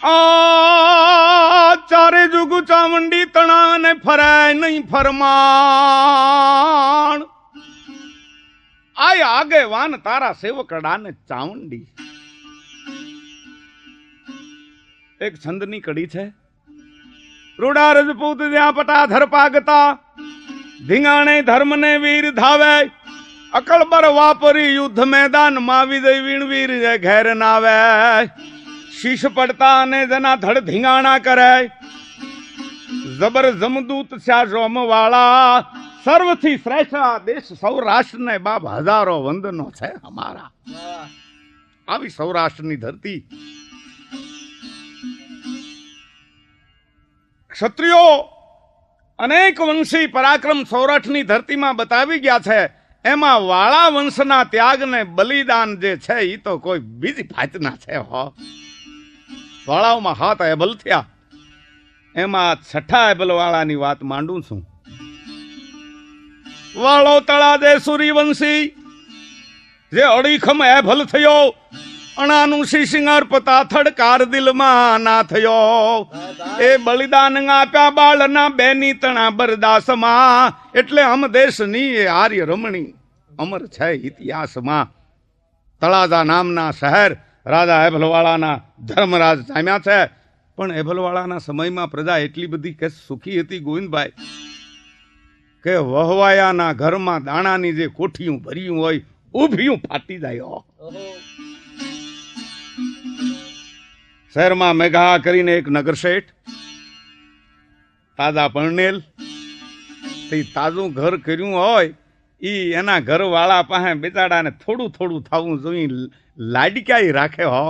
આ ચારે જુગ ચામુંડી તણા ને ફરાય નહીં ફરમાણ આય આગેવાન તારા સેવકડા ને ચામુંડી. એક છંદની કડી છે. રૂડા રજપૂત જ્યાં પટા ધરપાગતા ધીંગાણે ધર્મ ને વીર ધાવે અકળબર વાપરી યુદ્ધ મેદાન માં વિજય વીણવીર ઘેર નાવે શીશ પડતા અને જના ધડ ધીંગાણા કરે જબર જમદૂત સ્યા રોમ વાળા સર્વથી શ્રેષ્ઠ દેશ સૌરાષ્ટ્ર ને બાપ હજારો વંદનો છે અમારા. આવી સૌરાષ્ટ્રની ધરતી ક્ષત્રિયો અનેક વંશી પરાક્રમ સૌરાષ્ટ્રની ધરતીમાં બતાવી ગયા છે. એમાં વાળા વંશના ત્યાગ ને બલિદાન જે છે એ તો કોઈ બીજી ભાતના છે. હો વાળાઓમાં 7 એબલ થયા, એમાં 6 એબલ વાળાની વાત માંડું છું. વાળો તળાદે સૂર્યવંશી જે અડીખમ એભલ થયો અણાનું શિશિંગાર પતાથડ કાર દિલમાં ના થયો એ બલિદાન આપ્યા બાળના બેની તણા બરદાસમાં એટલે અમ દેશની એ આર્ય રમણી અમર છે ઇતિહાસમાં. તળાજા નામના શહેર રાજા એભલવાળાના ધર્મરાજ જામ્યા છે. પણ એભલવાળાના સમયમાં પ્રજા એટલી બધી કે સુખી હતી ગોવિંદભાઈ કે વહવાયાના ઘરમાં દાણાની જે કોઠિયું ભર્યું હોય ઊભિયું ફાટી જાય. શહેરમાં મેઘા કરીને એક નગર શેઠ તાજા પરણેલ તાજું ઘર કર્યું હોય ઈ એના ઘરવાળા પાસે બેચાડાને થોડું થોડું થવું જોઈ લાડક્યાઈ રાખે. હો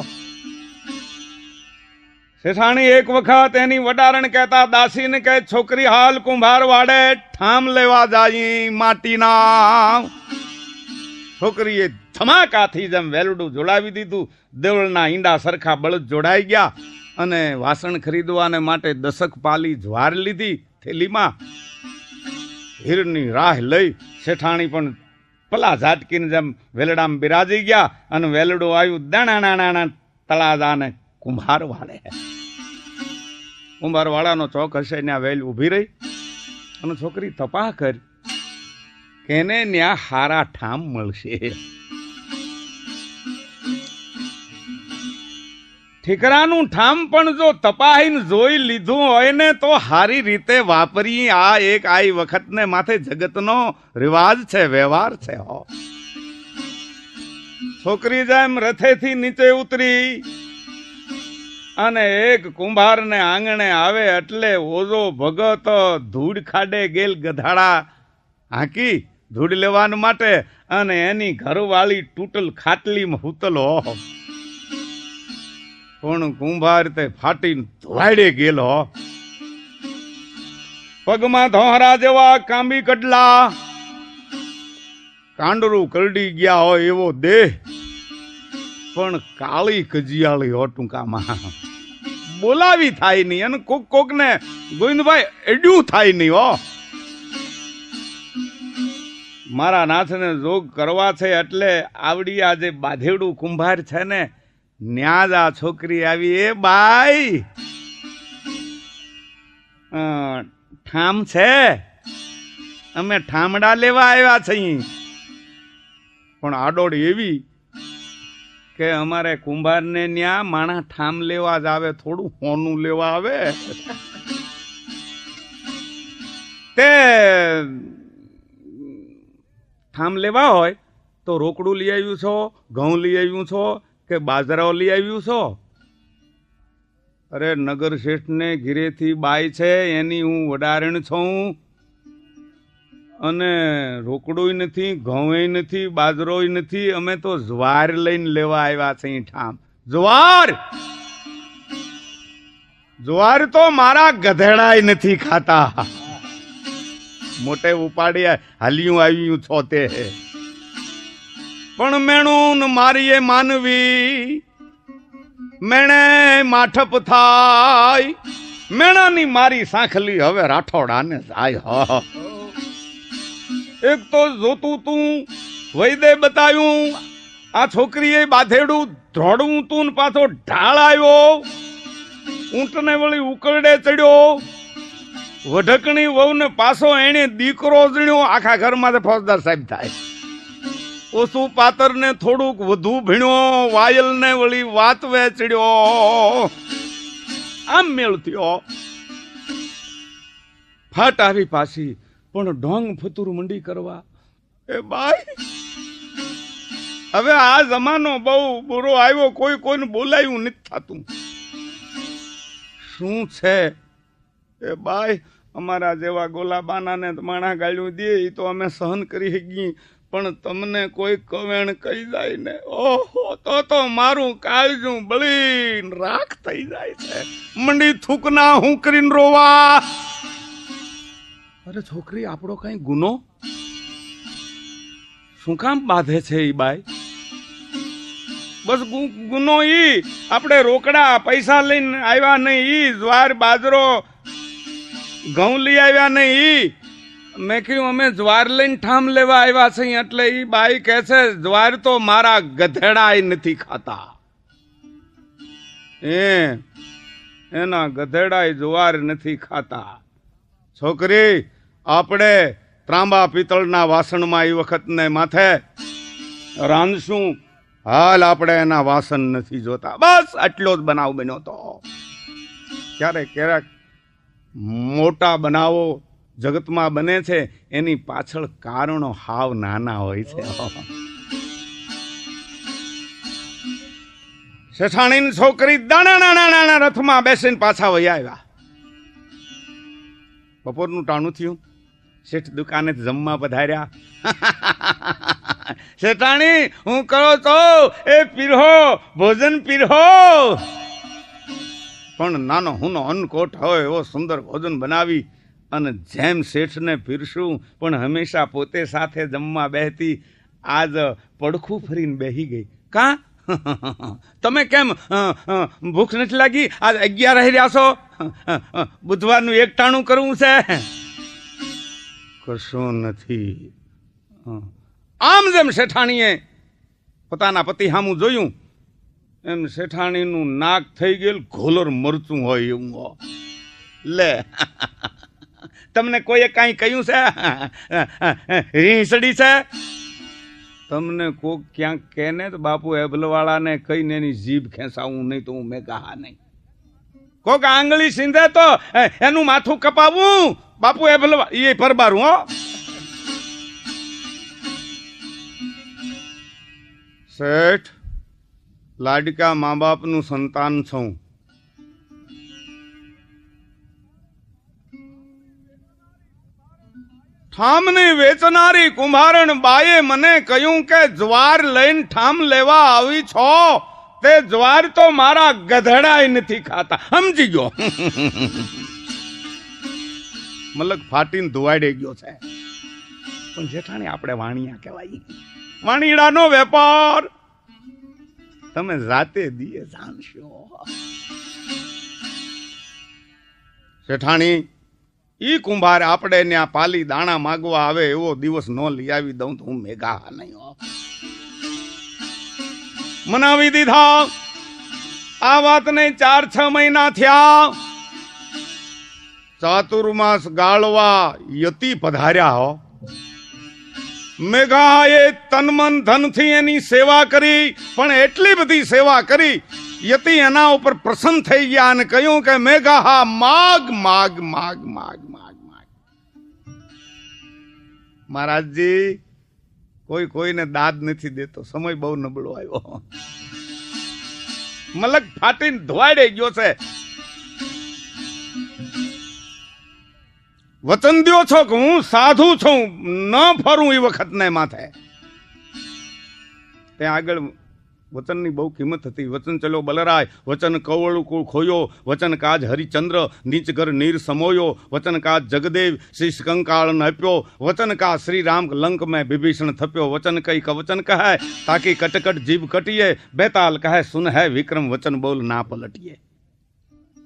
શેઠાણી એક વખત એની વડારણ કહેતા દાસીને કહે છોકરી હાલ કુંભાર વાડે ઠામ લેવા જાય માટીના. છોકરીએ ધમાકાથી જેમ વેલડું જોડાવી દીધું. દેવળના ઈંડા સરખા બળદ જોડાઈ ગયા અને વાસણ ખરીદવાને માટે 10 પાલી જ્વાર લીધી થેલીમાં. હીરની રાહ લઈ શેઠાણી પણ પલા ઝાટકીને જેમ વેલડામાં બિરાજી ગયા અને વેલડું આવ્યું દાણા તળાજાને કુંભાર વાળે. કુંભાર વાળાનો ચોક હશે ત્યાં વેલ ઊભી રહી અને છોકરી તપાહ કરી કેને ન્યા હારા ઠામ મળશે. ઠીકરાનું ઠામ પણ જો તપાહીને જોઈ લીધું હોય ને તો હારી રીતે વાપરી. આ એક આઈ વખતને માથે જગતનો રિવાજ છે, વ્યવહાર છે. હો છોકરી જેમ રથેથી નીચે ઉતરી અને એક કુંભારને આંગણે આવે એટલે ઓઝો ભગત ધૂળ ખાડે ગેલ ગધાડા હાંકી ધૂળ લેવા માટે અને એની ઘરવાળી તૂટલ ખાટલીમાં હુતલો. પણ કુંભાર તે ફાટીને ધોવાડે ગયેલો. પગમાં ધોહરા જેવા કાંબી કડલા કાંડરું કરડી ગયા હોય એવો દેહ પણ કાળી કજિયાળી હો. ટૂંકામાં બોલાવી થાય નહીં અને કોક ને ગોવિંદભાઈ એડ્યું થાય નહીં. હો મારા નાથને જોગ કરવા છે એટલે આવડી આ જે બાધેડું કુંભાર છે ને ન્યાજ આ છોકરી આવી. એ બાઈ ઠામ છે, અમે ઠામડા લેવા આવ્યા છીએ. પણ આડોડ એવી કે અમારે કુંભારને ન્યા માણા ઠામ લેવા જ આવે, થોડું હોનું લેવા આવે. તે ઠામ લેવા હોય તો રોકડું લઈ આવ્યું છો, ઘઉં લઈ આવ્યું છો કે બાજરાઓ લઈ આવ્યું છો? અરે નગર શેઠને ઘીરેથી બાઈ છે એની હું વડારણ છું અને રોકડોય નથી, ઘઉંય નથી, બાજરોય નથી. અમે તો જ્વાર લઈને લેવા આવ્યા છે. ઠામ જ્વાર તો મારા ગધેડાય નથી ખાતા. મોટે ઉપાડી હાલ્યું આવ્યું છો તે પણ મેણું મારીએ માનવી મેણે માઠપ થાય. મેણાની મારી સાંખલી હવે રાઠોડાને જાય. એક તો જોતું તું વૈદે બતાવ્યું, આ છોકરીએ બાધેડું ધોડવું તું પાછો ઢાળ આવ્યો. ઊંટને વળી ઉકરડે ચડ્યો, વઢકણી વહુને પાછો એને દીકરો જણ્યો, આખા ઘરમાં ફોજદાર સાહેબ થાય. ઓછું પાતરને થોડુંક વધુ ભીણ્યો, વાયલને વળી વાતવે ચડ્યો. આમ મેળ થયો. ફાટ આવી પાછી, પણ ઢોંગ ફતુર મંડી કરવા. એ બાઈ, હવે આ જમાનો બહુ બુરો આવ્યો, કોઈ કોઈને બોલાયું નથી થતું. શું છે એ બાઈ, અમારા જેવા ગોલાબાનાને માણા ગાળ્યું દે એ તો અમે સહન કરી શકીએ, પણ તમને કોઈ કવેણ કહી જાય ને, ઓહો, તો મારું કાળજું બળીને રાખ થઈ જાય છે. મંડી થૂકના હું કરીને રોવા. અરે છોકરી, આપણો કઈ ગુનો? શું કામ બાંધે છે ઈ બાઈ? બસ ગુનો ઈ આપણે રોકડા પૈસા લઈને આવ્યા નહીં, ઈ જ્વાર બાજરો ઘઉં લઈ આવ્યા નહીં ઈ. મેં કહ્યું અમે જ્વાર લઈને ઠામ લેવા આવ્યા છીએ, એટલે ઈ બાઈ કહે છે જ્વાર તો મારા ગધેડા નથી ખાતા. એના ગધેડા જ્વાર નથી ખાતા. છોકરી, આપણે ત્રાંબા પિત્તળના વાસણમાં એ વખત ને માથે રાંધશું, હાલ આપણે એના વાસણ નથી જોતા. બસ આટલો જ બનાવ બન્યો તો. ક્યારેક ક્યારેક મોટા બનાવો જગતમાં બને છે, એની પાછળ કારણો હાવ નાના હોય છે. શેઠાણીની છોકરી દાણા નાના રથમાં બેસીને પાછા વયા આવ્યા. બપોરનું ટાણું થયું, શેઠ દુકાને જમવા પધાર્યા. શેઠાણી, હું કરો તો એ પીરહો, ભોજન પીરહો. પણ નાનો હુનો અન્નકોટ હોય એવો સુંદર ભોજન બનાવી અને જેમ શેઠને પીરશું, પણ હંમેશા પોતે સાથે જમવા બેહતી. આજ પડખું ફરીને બેહી ગઈ. કા તમે કેમ ભૂખ નથી લાગી? આજ 11 રહી રહ્યા છો, બુધવારનું એક ટાણું કરવું છે. કશું નથી. આમ જેમ શેઠાણીએ પોતાના પતિ સામું જોયું, એમ શેઠાણીનું નાક થઈ ગયેલું ઘોલર મરચું હોય એવું. લે, તમને કોઈએ કાંઈ કહ્યું છે? રીંસડી છે? તમને કોક ક્યાંક કહે ને તો બાપુ એબલવાળાને કહીને એની જીભ ખેંચાવું, નહીં તો હું મેઘા નહીં. કોક આંગળી સીંધે તો એનું માથું કપાવું, બાપુ એબલવા એ પરબારું. હો, શેઠ, લાડકા મા બાપનું સંતાન છું. ઠામની વેચનારી કુંભારણ બાએ મને કહ્યું કે જ્વાર લઈને ઠામ લેવા આવી છો, તે જ્વાર તો મારા ગધેડાય નથી ખાતા. સમજી ગયો? મલક ફાટીને ધોવાડે ગયો છે. પણ જેઠાણી આપણે વાણિયા કહેવાય. વાણીડાનો વેપાર તમે જાતે દીએ જાણશો. જેઠાણી, ઈ કુંભાર આપણે ત્યાં પાલી દાણા માગવા આવે એવો દિવસ ન લઈ આવી દઉં તો હું મેઘા નહીં. મનાવી દીધા. આ વાતને 4-6 મહિના થયા. ચાતુર્માસ ગાળવા યતિ પધાર્યા. હો, મેઘાએ તન મન ધનથી એની સેવા કરી, પણ એટલી બધી સેવા કરી યતિ એના ઉપર પ્રસન્ન થઈ ગયા અને કહ્યું કે મેઘા, હા, માગ માગ માગ માગ માગ માગ. મહારાજજી, કોઈ કોઈને દાદ નથી દેતો. સમય બહુ નબળો આવ્યો. મલક ફાટીને ધોવાડે ગયો છે. વચન દ્યો છો કે હું સાધુ છું, ન ફરું એ વખત ને માથે. ત્યાં આગળ વચનની બહુ કિંમત હતી. વચન ચલો બલરાય, વચન કવળું કુળ ખોયો, વચન કાજ હરિચંદ્ર, નીચ ઘર નીર સમોયો, વચન કાજ જગદેવ શીશ કંકાળ નપ્યો, વચન કા શ્રી રામ લંક મેં વિભીષણ થપ્યો, વચન કઈ કવચન કહે તાકી કટકટ જીભ કટીએ, બેતાલ કહે સુન હે વિક્રમ વચન બોલ ના પલટીએ.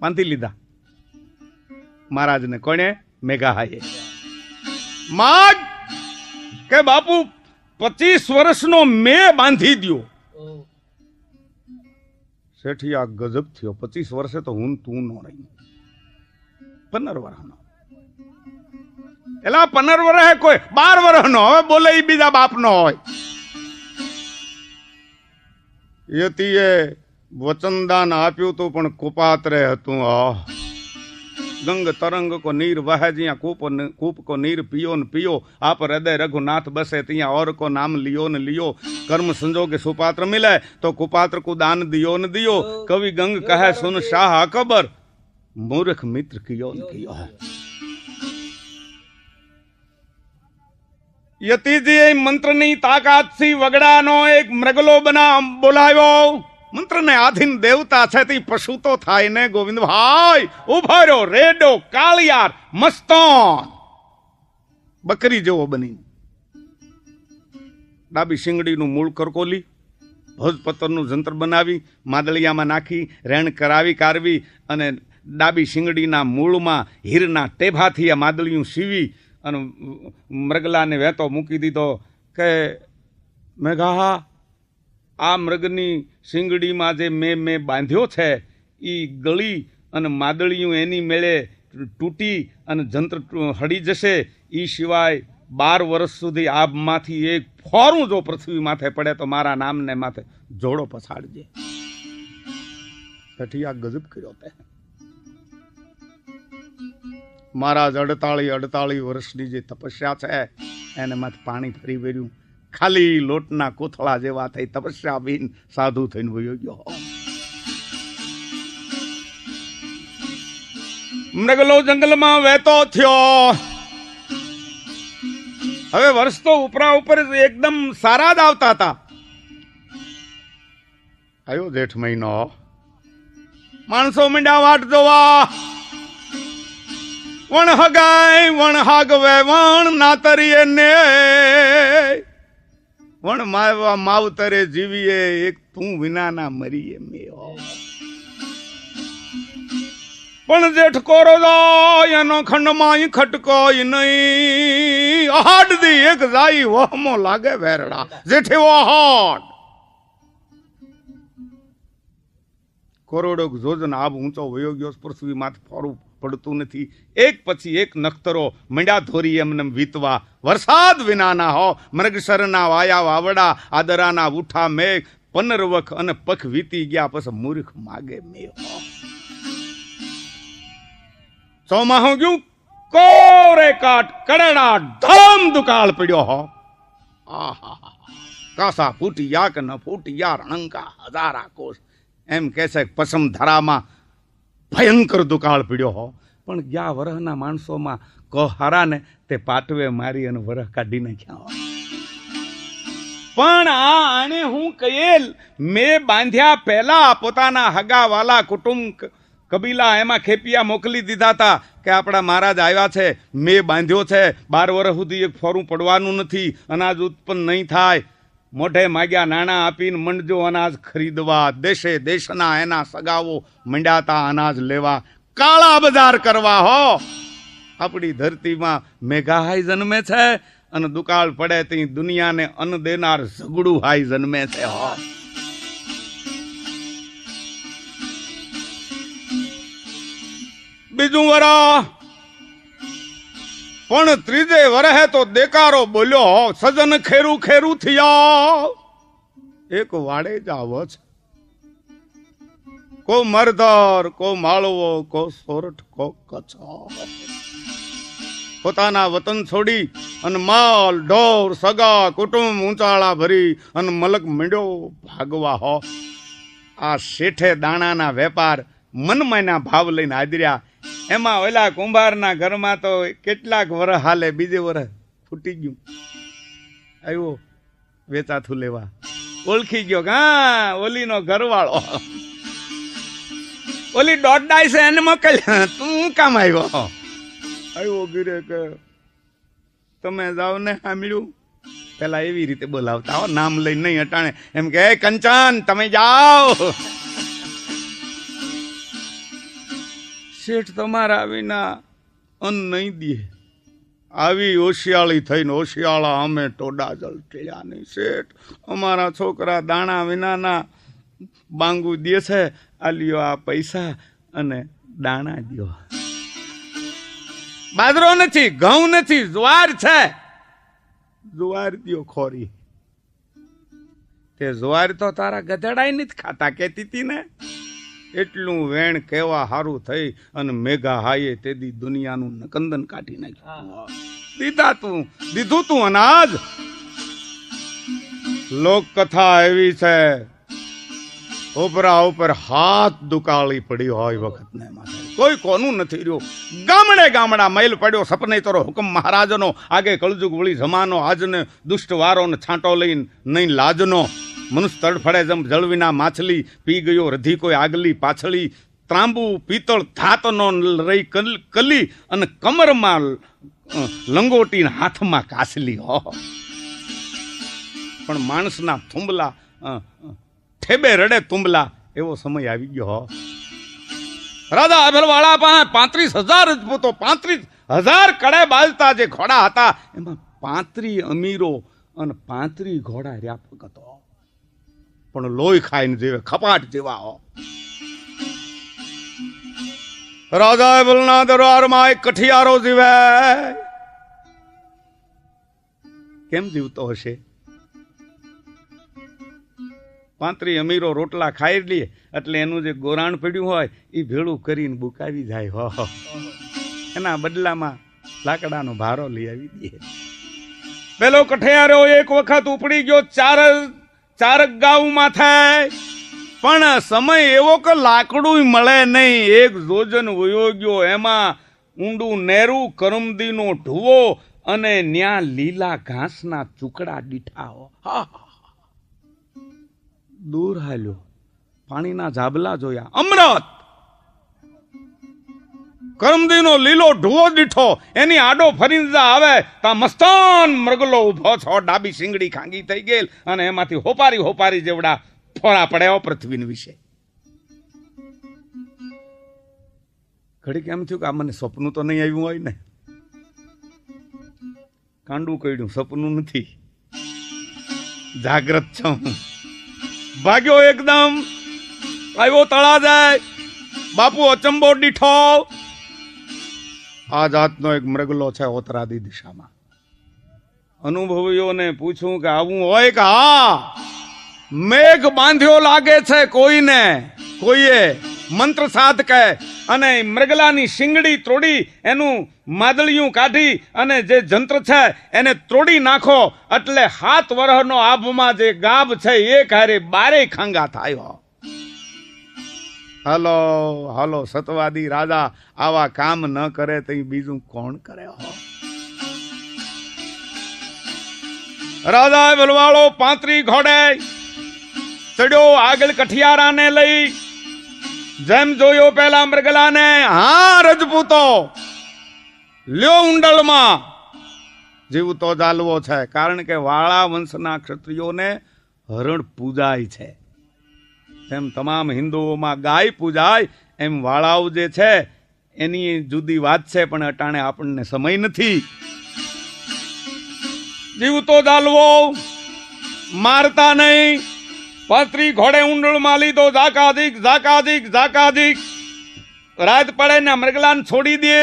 બાંધી લીધા મહારાજને. કોણે? મેઘાએ. માગ કે બાપુ 25 વર્ષનો મેં બાંધી દ્યો. શેઠી આ ગજબ થયો. 25 વર્ષે તો હું તું નો રહી. 15 વર્ષનો એલા 15 વર્ષ કોઈ 12 વર્ષનો હવે બોલે ઈ બીજા બાપનો હોય. યતીએ વચનદાન આપ્યું તું પણ કુપાત્રે હતું. ગંગ તરંગ કો નીર વહે જ્યાં કૂપ કો નીર पियो न पियो आप हृदय रघुनाथ बसे तिया और को नाम लियो न लियो कर्म संजोगे सुपात्र मिले तो कुपात्र को दान दियो न दियो कवि गंग कहे सुन शाह अकबर मूर्ख मित्र कियो न कियो है. યતિજીએ મંત્રની તાકાતથી વગડાનો એક મૃગલો બોલાવ્યો. મંત્રને આધીન દેવતા છે તે પશુ તો થાય ને ગોવિંદભાઈ. ઉભો રહ્યો રેડો કાળિયાર મસ્તોન બકરી જેવો બની. ડાબી શિંગડીનું મૂળ કરકોલી ભોજપત્રનું જંત્ર બનાવી માદળિયામાં નાખી રેણ કરાવી કારવી અને ડાબી શિંગડીના મૂળમાં હીરના ટેભાથી આ માદળિયું સીવી અને મૃગલાને વેતો મૂકી દીધો કે મેઘા આ મૃગની શિંગડીમાં જે મેં બાંધ્યો છે એ ગળી અને માદળિયું એની મેળે તૂટી અને જંત્ર હળી જશે. એ સિવાય 12 વર્ષ સુધી આબમાંથી એક ફોરું જો પૃથ્વી માથે પડે તો મારા નામને માથે જોડો પછાડજે. આ ગજબ કર્યો તે. મહારાજ 48 વર્ષની જે તપસ્યા છે એને માથે પાણી ફરી વર્યું. ખાલી લોટના કોથળા જેવા થઈ તપસ્યા બીન સાધુ થઈને વયો ગયો. મૃગલો જંગલમાં વહેતો થયો. હવે વર્ષ તો ઉપરા ઉપર એકદમ સારા જ આવતા હતા. આવ્યો જેઠ મહિનો. માણસો મીંડા વાટ જોવા. વણ હગાય વણ હાગવે વણ નાતરીએ ને વણ માવા માવતરે જીવીએ એક તું વિનાના મરીએ મેઓ. પણ જેઠ કોરો જાય એનો ખંડમાં ખટકો નહીં. અહાડ દી એક જાય વહમો લાગે વેરડા જેઠે વહાડ. કરોડો જોજન આબ ઊંચો વયો ગયો. પૃથ્વી માથે ફોરું પડતું નથી. એક પછી એક નખતરો મંડ્યા ધોરી એમને વીતવા. વરસાદ વિનાના હો મૃગસરના વાયા વાવડા આદરાના ઉઠા મેઘ પનરવખ અને પખ વીતી ગયા પછી મૂર્ખ માગે મેં. ચોમાહું ગયું કોરે કાટ કડડા ધમ દુકાળ પડ્યો હો. આહા કાસા ફૂટિયા કે ન ફૂટિયા રણંકા હજારા કોષ એમ કે છે. પસમ ધરામાં ભયંકર દુકાળ પીડ્યો હો. પણ ગયા વરહના માણસોમાં કહારા ને તે પાટવે મારી અને વરહ કાઢી નાખ્યા. પણ આને હું કહેલ મેં બાંધ્યા પહેલા પોતાના હગાવાલા કુટુંબ કબીલા એમાં ખેપિયા મોકલી દીધા હતા કે આપણા મહારાજ આવ્યા છે. મેં બાંધ્યો છે 12 વર્ષ સુધી એક ફોરું પડવાનું નથી. અનાજ ઉત્પન્ન નહીં થાય. મોઢે માગ્યા નાણાં આપીને મંડજો અનાજ ખરીદવા. દેશે દેશના એના સગાઓ મંડાતા અનાજ લેવા. કાળા બજાર કરવા હો. આપણી ધરતીમાં મેઘાહાઈ જન્મે છે અને દુકાળ પડે તે દુનિયાને અન્ન દેનાર ઝઘડું હાઈ જન્મે છે હો. બીજું વરા પણ ત્રીજે વરહે તો દેકારો બોલ્યો સજન ખેરું ખેરું થયા. એક વાડે જ આવો છે. કો મરધર કો માળવો કો સોરઠ કો કચ્છ. પોતાના વતન છોડી અને માલ ઢોર સગા કુટુંબ ઊંચાળા ભરી અને મલક મીંડ્યો ભાગવા હો. આ શેઠે દાણાના વેપાર મનમાયના ભાવ લઈને આદર્યા. એમાં ઓલા કુંભારના ઘરમાં તો કેટલાક વરસ હાલે. બીજે વરસ ફૂટી ગયું. આવ્યો વેચાતું લેવા. ઓળખી ગયો હા ઓલીનો ઘરવાળો. ઓલી દોડાઈ છે એને મોકલ. તું કામ આવ્યો? આવ્યો ગીરે કે તમે જાઓ ને સાંભળ્યું. પેલા એવી રીતે બોલાવતા હો નામ લઈને નહીં અટાણે. એમ કે કંચન તમે જાઓ. શેઠ તમારા વિના અન્ન નહીં દે. આવી હોશિયાળી થઈને હોશિયાળા અમે ટોડા જલ ટેળ્યા નહીં. શેઠ અમારા છોકરા દાણા વિનાના બાંગુ દે છે, આ લ્યો આ પૈસા અને દાણા દ્યો. બાજરો નથી, ઘઉં નથી, જુવાર છે, જુવાર દ્યો ખોરી. તે જુવાર તો તારા ગધેડાય નથી ખાતા કેતી હતી ને. એટલું વેણ કેવા હારું થઈ અને મેઘા હાયે તેદી દુનિયાનું નકંદન કાઢી નાખ્યું. દીધું તું અનાજ. લોક કથા એવી છે, ઉપરા ઉપર હાથ દુકાળી પડી હોય વખત ને કોઈ કોનું નથી રહ્યું. ગામડે ગામડા મૈલ પડ્યો સપને તરો હુકમ મહારાજનો. આગે કળજુગ વળી જમાનો આજને દુષ્ટ વારો ને છાંટો લઈને નહીં લાજનો. મનુષ્ય તડફડે જમ જળવીના માછલી, પી ગયો રધી કોઈ આગલી પાછળી. ત્રાંબુ પિત્તળ ધાતનો રહી કલી અને કમરમાં લંગોટી હાથમાં કાસલી. હો પણ માણસના થુંબલા ઠેબે રડે તુંબલા એવો સમય આવી ગયો. હો રાજા અભલવાળા પાસે 35,000 રજપૂતો, 35,000 કડે બાજતા જે ઘોડા હતા એમાં 35 અમીરો અને 35 ઘોડા રહ્યા હતો. પણ લોહી ખાઈને જેવે ખપાટ જેવા. હો રાજા અભલના દરબારમાં એક કઠિયારો જીવે. કેમ જીવતો હશે? 35 અમીરો રોટલા ખાઈ લે એટલે એનું જે ગોરાણ પડ્યું હોય એ ભેળું કરીને બુકાવી જાય. હો એના બદલામાં લાકડાનો ભારો લઈ આવી દે. પેલો કઠિયારો એક વખત ઉપડી ગયો ચારક ગાઉમાં થાય, પણ સમય એવો કે લાકડું મળે નહીં. એક જોજન વયો ગયો, એમાં ઊંડું નેરું કરમદીનો ઢુવો અને ન્યા લીલા ઘાસના ચૂકડા દીઠા. હા દૂર હાલ્યો, પાણીના જાબલા જોયા, અમૃત કરમદીનો લીલો ઢુવો દીઠો. એની આડો ફરીંદા આવે તા મસ્તાન મૃગલો ઉભો છો, ડાબી સિંગડી ખાંગી થઈ ગયેલ અને એમાંથી હોપારી જેવડા ફોડા પડ્યા પૃથ્વી વિશે. ઘડી કેમ થયું કે આ મને સપનું તો નહીં આવ્યું હોય ને. કાંડું કઈડ્યું, સપનું નથી, જાગ્રત છું. ભાગ્યો એકદમ, આવ્યો તળા જાય. બાપુ અચંબો દીઠો. આ જાતનો એક મૃગલો છે ઓતરાદી દિશામાં. અનુભવીઓને પૂછું કે આવું હોય કે હા મેઘ બાંધ્યો લાગે છે કોઈએ મંત્ર સાધ કે અને મૃગલાની શિંગડી ત્રોડી એનું માદળિયું કાઢી અને જે જંત્ર છે એને ત્રોડી નાખો એટલે 7 વર્ષનો આભમાં જે ગાભ છે એ કારે 12 ખાંગા થાય. હાલો સતવાદી રાજા આવા કામ ન કરે તો બીજું કોણ કરે? રાજા બલવાળો 35 ઘોડે ચડ્યો આગળ કઠિયારાને લઈ. જેમ જોયો પેલા મૃગલાને, હા રજપૂતો લ્યો ઊંડલમાં જીવતો ચાલવો છે. કારણ કે વાળા વંશના ક્ષત્રિયોને હરણ પૂજાય છે. એમ તમામ હિન્દુઓમાં ગાય પૂજાય એમ વાળાઓ જે છે એની જુદી વાત છે, પણ અટાણે આપણને સમય નથી. જીવતો ચાલવો, મારતા નહીં. 35 ઘોડે ઊંડળમાં લીધો. ઝાકાઝીક રાત પડે ને મૃગલાને છોડી દે.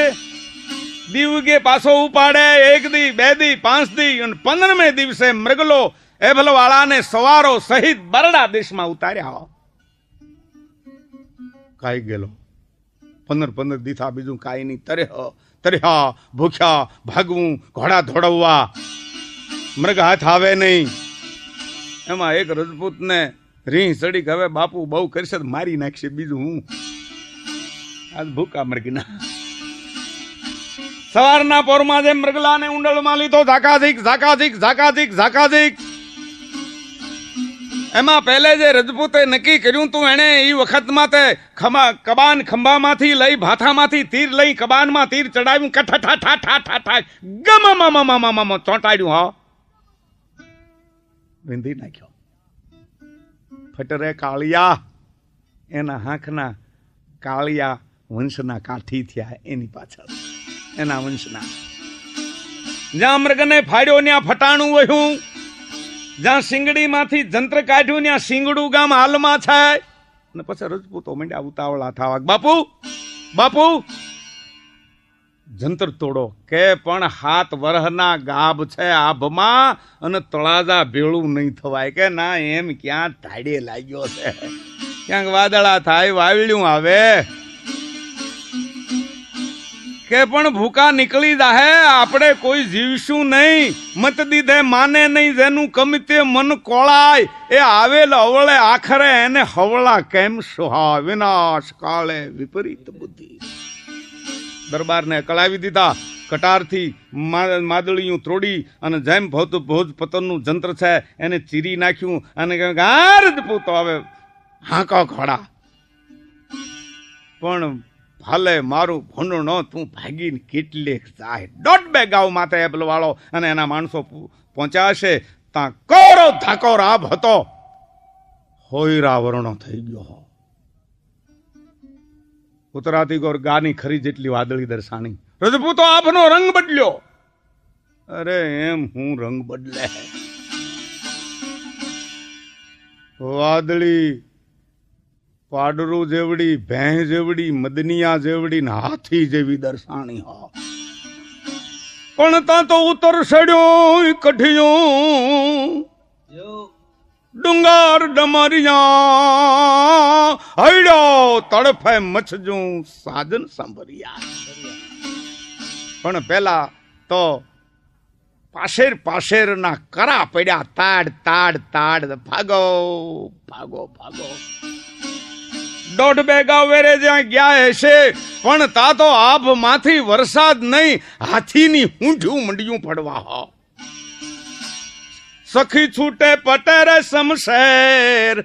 દીવગે પાછો ઉપાડે. 1 દી 2 દી 5 દી અને 15મે દિવસે મૃગલો એભલવાળાને સવારો સહિત બરડા દેશમાં ઉતાર્યા. કાઈ ગયેલો 15 દીથા બીજું કાઈ નહીં. તર્યા ભૂખ્યા ભાગવું, ઘોડા ધોડવવા, મૃગ હાથ આવે નહીં. એમાં એક રજપૂત ને રીહ ચડી કે હવે બાપુ બહુ કરશે મારી નાખશે, બીજું હું આજ ભૂકા મૃગના. સવારના પોરમાં જે મૃગલાને ઊંડળમાં લીધો. ઝાકાઝીક એમાં પહેલે જે રજપૂતે નક્કી કર્યું તું એને એ વખતમાં તે કબાન ખંભામાંથી લઈ ભાથામાંથી તીર લઈ કબાનમાં તીર ચડાવ્યું. ઠા ગમ ચોંટાડ્યું. હા વિંધી નાખ્યો. ફટરે કાળિયા એના હાંખના કાળિયા વંશના કાઠી થયા એની પાછળ એના વંશના. જ્યાં મૃગને ફાડ્યો ત્યાં ફટાણું વહ્યું. જ્યાં શિંગડી માંથી જંત્ર કાઢ્યું ત્યાં શિંગડું ગામ હાલમાં છે. અને પછી રજપૂતો મંડ્યા ઉતાવળા થવા, બાપુ બાપુ જંતર તોડો. કે પણ 7 વર્ષના ગાભ છે આભમાં અને તળાજા ભેળું નહીં થવાય. કે ના, એમ ક્યાં ઢાડે લાગ્યો છે, ક્યાંક વાદળા થાય, વાવળ્યું આવે. કે પણ ભૂકા નીકળી જાહે, આપણે કોઈ જીવશું નહીં. મત દીધે માને નહીં, જેનું કમિતે મન કોળાય, એ આવેલ અવળે આખરે એને હવળા કેમ સુહા. વિનાશ કાળે વિપરીત બુદ્ધિ. દરબારને કળાવી દીધા. કટારથી માદળિયું તોડી અને જેમ ભોજ પતનનું જંત્ર છે એને ચીરી નાખ્યું અને પૂતો હવે હાંકા ઘોડા. પણ ભલે મારું ભૂંડણો તું ભાગીને કેટલેક જાય. 1.5 ગાવ માથે એપલ વાળો અને એના માણસો પહોંચ્યા છે. ત્યાં કોરો ધાકો રાબ હતો, હોયરા વર્ણો થઈ ગયો. ઉતરાતી ગોર ગાની ખરી જેટલી વાદળી દર્શાણી. રજપૂતો આપનો રંગ બદલ્યો. અરે એમ હું રંગ બદલે? વાદળી પાડરું જેવડી, ભેં જેવડી, મદનિયા જેવડી ને હાથી જેવી દર્શાણી. હા, પણ તા તો ઉતર સડ્યો કઢિયો ડુંગર ડમરિયા હૈડ્યો તડફે મચજું સાજન સાંભળ્યા. પણ પેલા તો પાશેર ના કરા પડ્યા. તાડ તાડ તાડ, ભાગો ભાગો ભાગો. 1.5 ગાવ વેરે જ્યાં ગયા હશે, પણ તા તો આભ માંથી વરસાદ નહીં, હાથીની ઊંઢું મંડિયું પડવા. હો સખી છૂટે પટેરે સમશેર,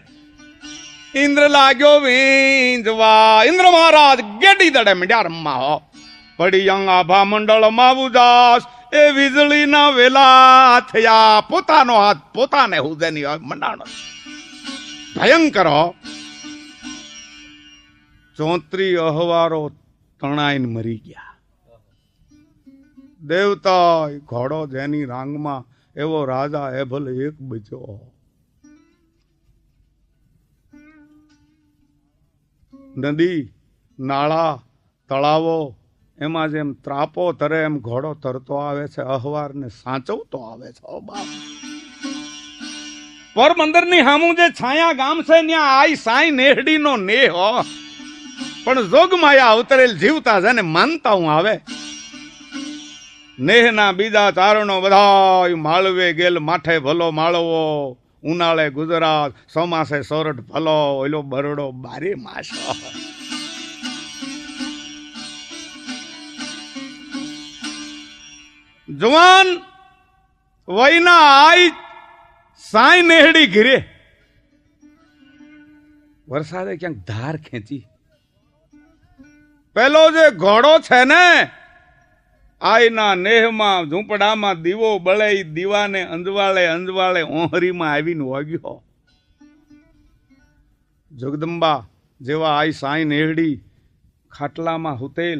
ઇન્દ્ર લાગ્યો વીંજવા. ઇન્દ્ર મહારાજ ગેડી દડે મંડ્યા રમવા. હો પડી અંગ આભા મંડળ માં ઉદાસ, એ વીજળી ના વેલા થયા. પોતાનો હાથ પોતાને હુદેની મંડાણો ભયંકર. 34 અહવારો તણાઈને મરી ગયા. દેવતા ઘોડો જેની રાંગમાં, એવો રાજા એભલ એક બચ્યો. નદી નાળા તળાવો એમાં જેમ ત્રાપો તરે એમ ઘોડો તરતો આવે છે, અહવાર ને સાચવતો આવે છે. બાપ પોરબંદર ની હામું જે છાયા ગામ છે, ત્યાં આઈ સાઈ નેહડી નો નેહ. પણ જોગમાયા અવતરેલ જીવતા જેને માનતા હું આવે. નેહના બીજા ચારણો બધા માળવે ગેલ માઠે ભલો માળવો. ઉનાળે ગુજરાત, ચોમાસે સોરઠ ભલો, ઓલો બરડો 12 માસ. જવાન વયના આઈ સાઈ નેહડી ઘીરે. વરસાદે ક્યાંક ધાર ખેંચી. પેલો જે ઘોડો છે ને, આઈના નેહમાં ઝૂંપડામાં દીવો બળે, દીવાને અંજવાળે અંજવાળે ઓહરીમાં આવીને વાગ્યો. જગદંબા જેવા આઈ સાઈ નેહડી ખાટલામાં હુતેલ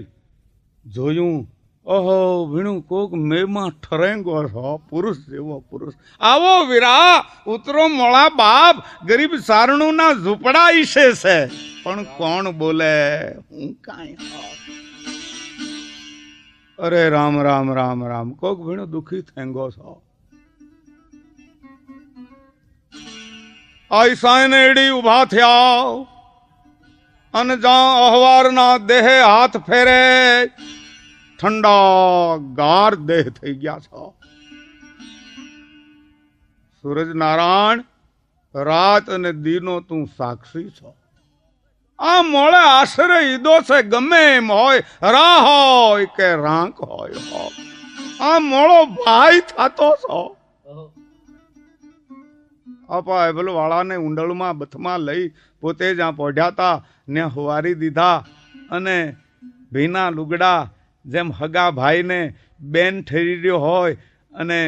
જોયું. ઓહો વીણું કોક મેમાં ઠરેંગો છો, પુરુષ જેવો પુરુષ. આવો વીરા, ઉતરો મોળા બાપ. ગરીબ સારણું ના ઝૂંપડા ઈશે છે, પણ કોણ બોલે? હું કાંઈ. અરે રામ રામ રામ રામ. કોક વીણું દુખી થેંગો છો. આઈ સાયનેડી ઉભા થયા અને જ્યાં અહવારના દેહે હાથ ફેરે, ઠંડા ગાર દેહ થઈ ગયા છો. સૂરજ નારાયણ, રાત અને દીનો તું સાક્ષી છો. આ મોળે આશરે ઈદો છે, ગમે એમ હોય, રા હોય કે રાંક હોય. આ મોળો ભાઈ થતો છો. આપા એબલ વાળાને ઊંડળમાં બથમાં લઈ પોતે જ્યાં પોઢ્યા હતા ને હુવારી દીધા. અને ભીના લુગડા જેમ હગા ભાઈને બેન ઠરી રહ્યો હોય અને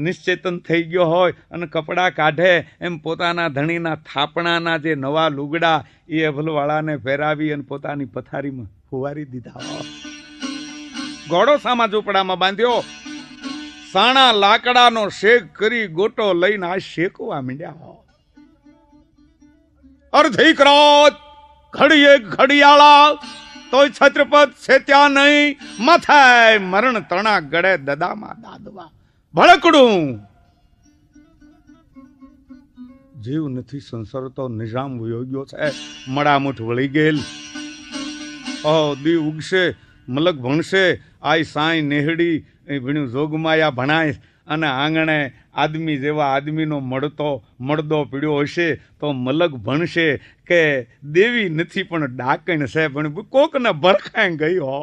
નિશ્ચેતન થઈ ગયો હોય અને કપડાં કાઢે, એમ પોતાના ધણીના થાપણાના જે નવા લુગડા એ અભલવાળાને પહેરાવી અને પોતાની પથારીમાં ફુવારી દીધા. ઘોડો સામા ઝૂંપડામાં બાંધ્યો. સાણા લાકડાનો શેક કરી ગોટો લઈને આ શેકવા માંડ્યા. અર્ધી ક્રોધ ઘડીએ ઘડિયાળા તોય છત્રપત છેત્યા નહીં. માથાય મરણ તણા ગળે દદામાં દાદવા ભડકડું. જીવ નથી સંસાર તો નિજામ વયો ગયો છે. મડામુઠ વળી ગયેલ. દી ઉગશે મલક ભણશે આય સાંઈ નેહડી ભણ્યું જોગમાયા ભણાય અને આંગણે આદમી જેવા આદમીનો મળદો પીડ્યો હશે તો મલક ભણશે કે દેવી નથી પણ ડાકણ છે પણ કોકને ભરખાઈ ગઈ હો.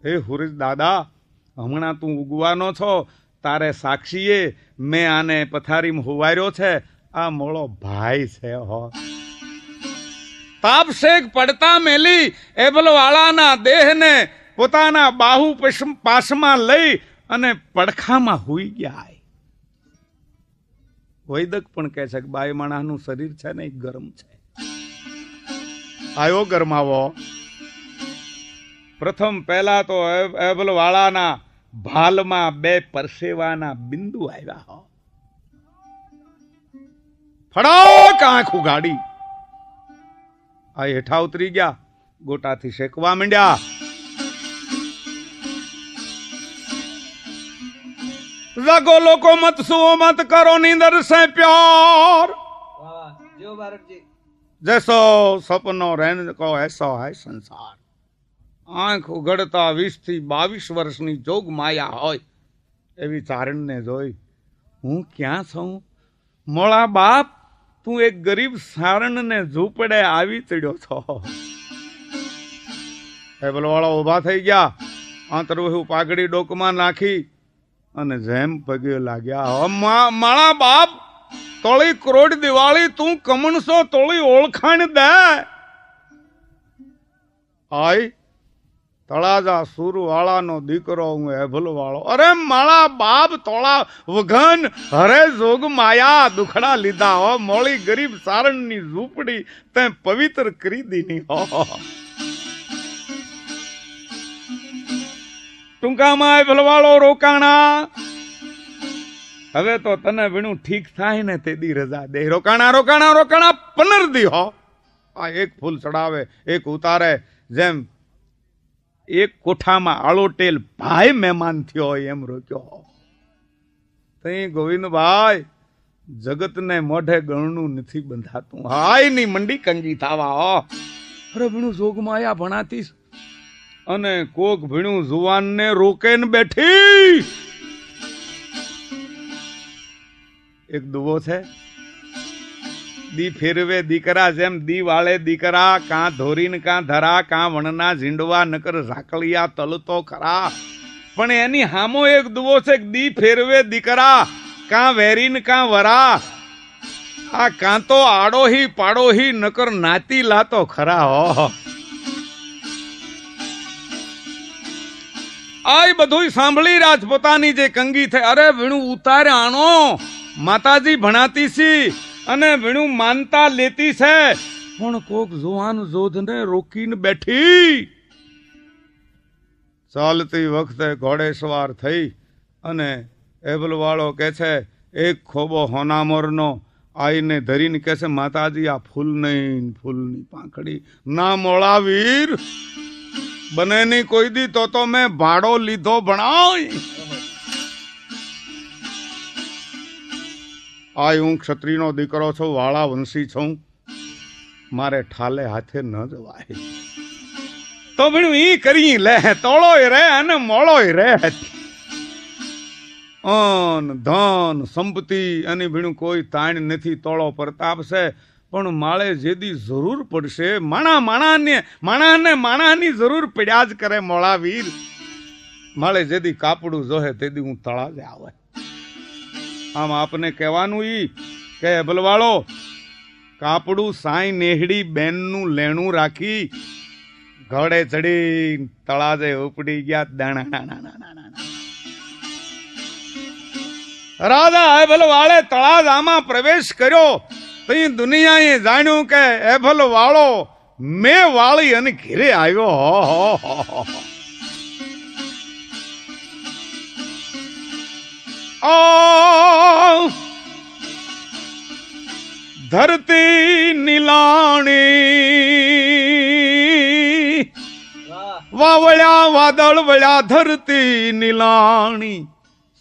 હે હુરીસ દાદા હમણાં તું ઉગવાનો છો તારે સાક્ષીએ મેં આને પથારીમાં હુવાર્યો છે. આ મોળો ભાઈ છે હો. તાપશેક પડતા મેલી એબલવાળાના દેહને પોતાના બાહુ પાસમાં લઈ અને પડખામાં હુઈ ગયા. વૈદક પણ કહે છે કે બાઈ માણાનું શરીર છે ને ગરમ છે. આયો ગરમાવો. પ્રથમ પહેલા તો એબલવાળાના ભાલમાં 2 પરસેવાના બિંદુ આવ્યા. ફડાક આંખ ઉગાડી આ હેઠા ઉતરી ગયા. ગોટાથી શેકવા માંડ્યા. જાગો લોકો મત સુઓ મત કરો નીંદર સે પ્યાર. જૈસો સપનો રહેન કો એસો હૈ સંસાર. આંખ ઉઘડતા 20 થી 22 વર્ષની જોગ માયા હોય એવી ચારણને જોઈ હું ક્યાં છું? મોળા બાપ તું એક ગરીબ સારણને ઝૂંપડે આવી ચડ્યો છો. એબલવાળા ઉભા થઈ ગયા. આંતરવહુ પાઘડી ડોકમાં નાખી અને જેમ પગે લાગ્યા. માળા બાપ તોળી કરોડ દિવાળી તું કમણસો તોળી ઓળખાણ દે. આય તળાજા સુર વાળાનો દીકરો હું એભલ વાળો. અરે માળા બાપ તોળા વઘન હરે જોગ માયા દુખડા લીધા હો. મોળી ગરીબ સારણની ઝૂંપડી તે પવિત્ર કરી દીની હો. ટૂંકામાં એભલ વાળો રોકાણા. હવે તો તને વીણું ઠીક થાય ને તે દી રજા દે. રોકાણા રોકાણા રોકાણા 15 દી હો. આ એક ફૂલ ચડાવે એક ઉતારે. જેમ એક કોઠામાં આળોટેલ ભાઈ મહેમાન થયો હોય એમ રોક્યો. તઈ ગોવિંદભાઈ જગતને મોઢે ગણનું નથી બંધાતું. હાય ની મંડી કંજી થાવા હો. અરે ભીણું જોગમાયા ભણાતીશ અને કોક ભીણું જુવાનને રોકે ને બેઠી. એક દુવો છે. દી ફેરવે દીકરા જેમ દી વાળે દીકરા. કાં ધોરીને કાં ધરા કાં વણના ઝીંડવા નકર ઝાકળિયા તલતો ખરા. પણ એની હામો એક દુવો છે. દી ફેરવે દીકરા કાં વેરીને કાં વરા. આ કાં તો આડોહી પાડોહી નકર નાતી લાતો ખરા હો. આ બધું સાંભળી રાજપોતાની જે કંગી થઈ. અરે વીણું ઉતારે આણો માતાજી ભણાતી સી અને વીણું માનતા લેતી છે પણ કોક જુવાન જોધને રોકીને બેઠી. ચાલતી વખતે ઘોડે સવાર થઈ અને એબલવાળો કે છે એક ખોબો હોનામોરનો આઈને ધરીને કે છે માતાજી આ ફૂલ નહીં ફૂલની પાંખડી ના મોળા વીર બને નહીં કોઈ દી તો મેં ભાડો લીધો ભણાય. આ હું ક્ષત્રિયનો દીકરો છું વાળા વંશી છું મારે ઠાલે હાથે ન જવાય. તો ભીણું ઈ કરી લે તોળોય રે અને મોળોય રે. અન ધન સંપત્તિ અને ભીણું કોઈ તાણ નથી. તોળો પ્રતાપ છે પણ માળે જેદી જરૂર પડશે માણાની જરૂર પડ્યા જ કરે મોળા વીર. માળે જેદી કાપડું જોહે તેદી હું તળાવે આવે. આમ આપને કહેવાનું ઈ કે એબલવાળો કાપડું સાઈ નેહડી બેનનું લેણું રાખી ઘોડે ચડી તળાજે ઉપડી ગયા. દાણા રાજા એબલવાળે તળાજામાં પ્રવેશ કર્યો. તઈ દુનિયાએ જાણ્યું કે એબલવાળો મેં વાળી અને ઘેરે આવ્યો. ધરતી નીલાણી વાવળ્યા વાદળ વળ્યા ધરતી નીલાણી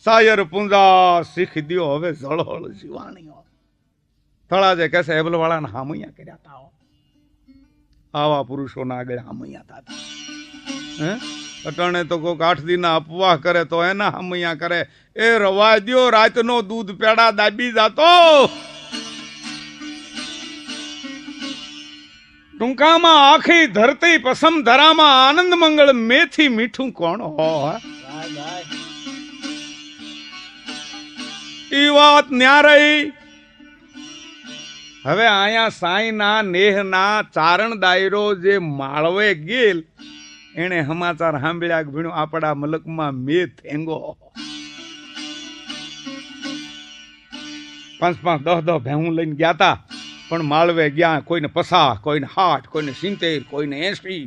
સાયર પૂંજા શીખ દ્યો હવે જળહળ જીવાણીઓ તળાજે કહેશે હેબલ વાળાને હામૈયા કર્યા તા આવા પુરુષોના આગળ હામૈયા થતા અટાણે તો કોઈક 8 દીના અપવાહ કરે તો એના હામૈયા કરે એ રવા દ્યો રાતનો દૂધ પેડા દાબી જાતો ટૂંકામાં આખી ધરતી પસમ ધરામાં આનંદ મંગળ મેથી મીઠું કોણ હો ઈ વાત ન્યારી હવે અહીંયા સાંઈના નેહના ચારણ દાયરો જે માળવે ગયેલ એને સમાચાર સાંભળ્યા ભીણું આપણા મલકમાં મે થેંગો 5-5 10 ભેહું લઈને ગયા તા પણ માળવે ગયા કોઈને 50 કોઈને 60 કોઈને 70 કોઈને 80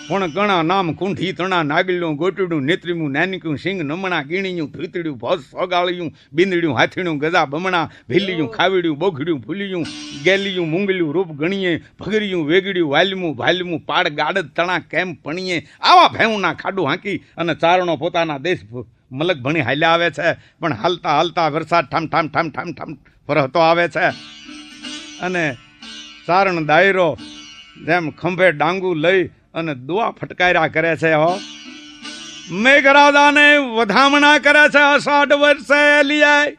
પણ ઘણા નામ કુંઠી તણા નાગલ્યું ગોટડું નેત્રીમું નાનિકું સિંગ નમણા ગીણીયું ભીતડ્યું ભસ સગાળ્યું બિંદડ્યું હાથીણું ગજા બમણા ભીલ્યું ખાવીડ્યું બોઘડ્યું ફૂલ્યું ગેલિયું મૂંગલ્યું રૂપ ગણીએ ભગર્યું વેગડ્યું વાલ્યું ભાલ્યું પાડ ગાડદ તણા કેમ પણીએ આવા ભેઉના ખાડું હાંકી અને ચારણો પોતાના દેશ મલક ભણી હાલ્યા આવે છે પણ હાલતા હાલતા વરસાદ ઠામ ઠામ ઠામ ઠામ ઠામ ફરતો આવે છે અને ચારણ દાયરો જેમ ખંભે ડાંગુ લઈ અને દુઆ ફટકાર્યા કરે છે હો મેઘરાજાને વધામણા કરે છે અષાઢ વર્ષે લીઆય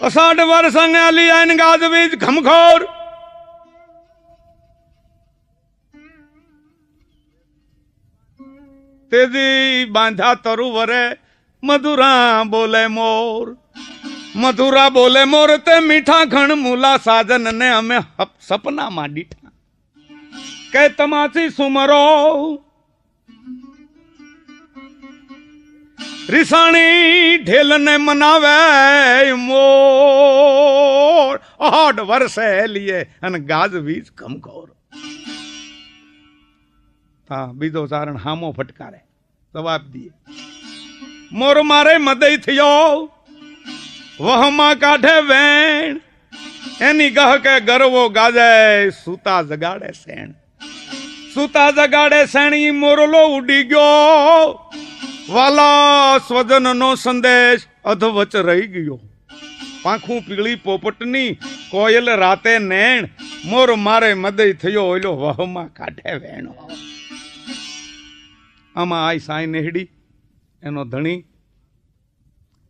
અષાઢ વર્ષે લીઆય ગાજવીજ ખમખોર તેજી બાંધા તરુવરે મધુરા બોલે મોર મધુરા બોલે મોર તે મીઠા ઘણ મૂલા સાજન ને અમે સપનામાં દીઠા કે તમાથી સુમરો રીસાણી ઢેલ ને મનાવે મોર 8 વર્ષે લીએ અને ગાજવીજ ખમખોર હા બીજો ચારણ હામો ફટકારે જવાબ દીએ મોર મારે મદઈ થયો વહમાં કાઢે વેણ એની ગહ કે ગરવો ગાજે સૂતા જગાડે શેણ સૂતા જગાડે શેણી મોરલો ઉડી ગયો વાલા સ્વજન નો સંદેશ અધવચ રહી ગયો પાંખું પીળી પોપટની કોયલ રાતે નેણ મોર મારે મદઈ થયો ઓલો વહમાં કાઢે વેણ આમાં આઈ સાઈ નેહડી એનો ધણી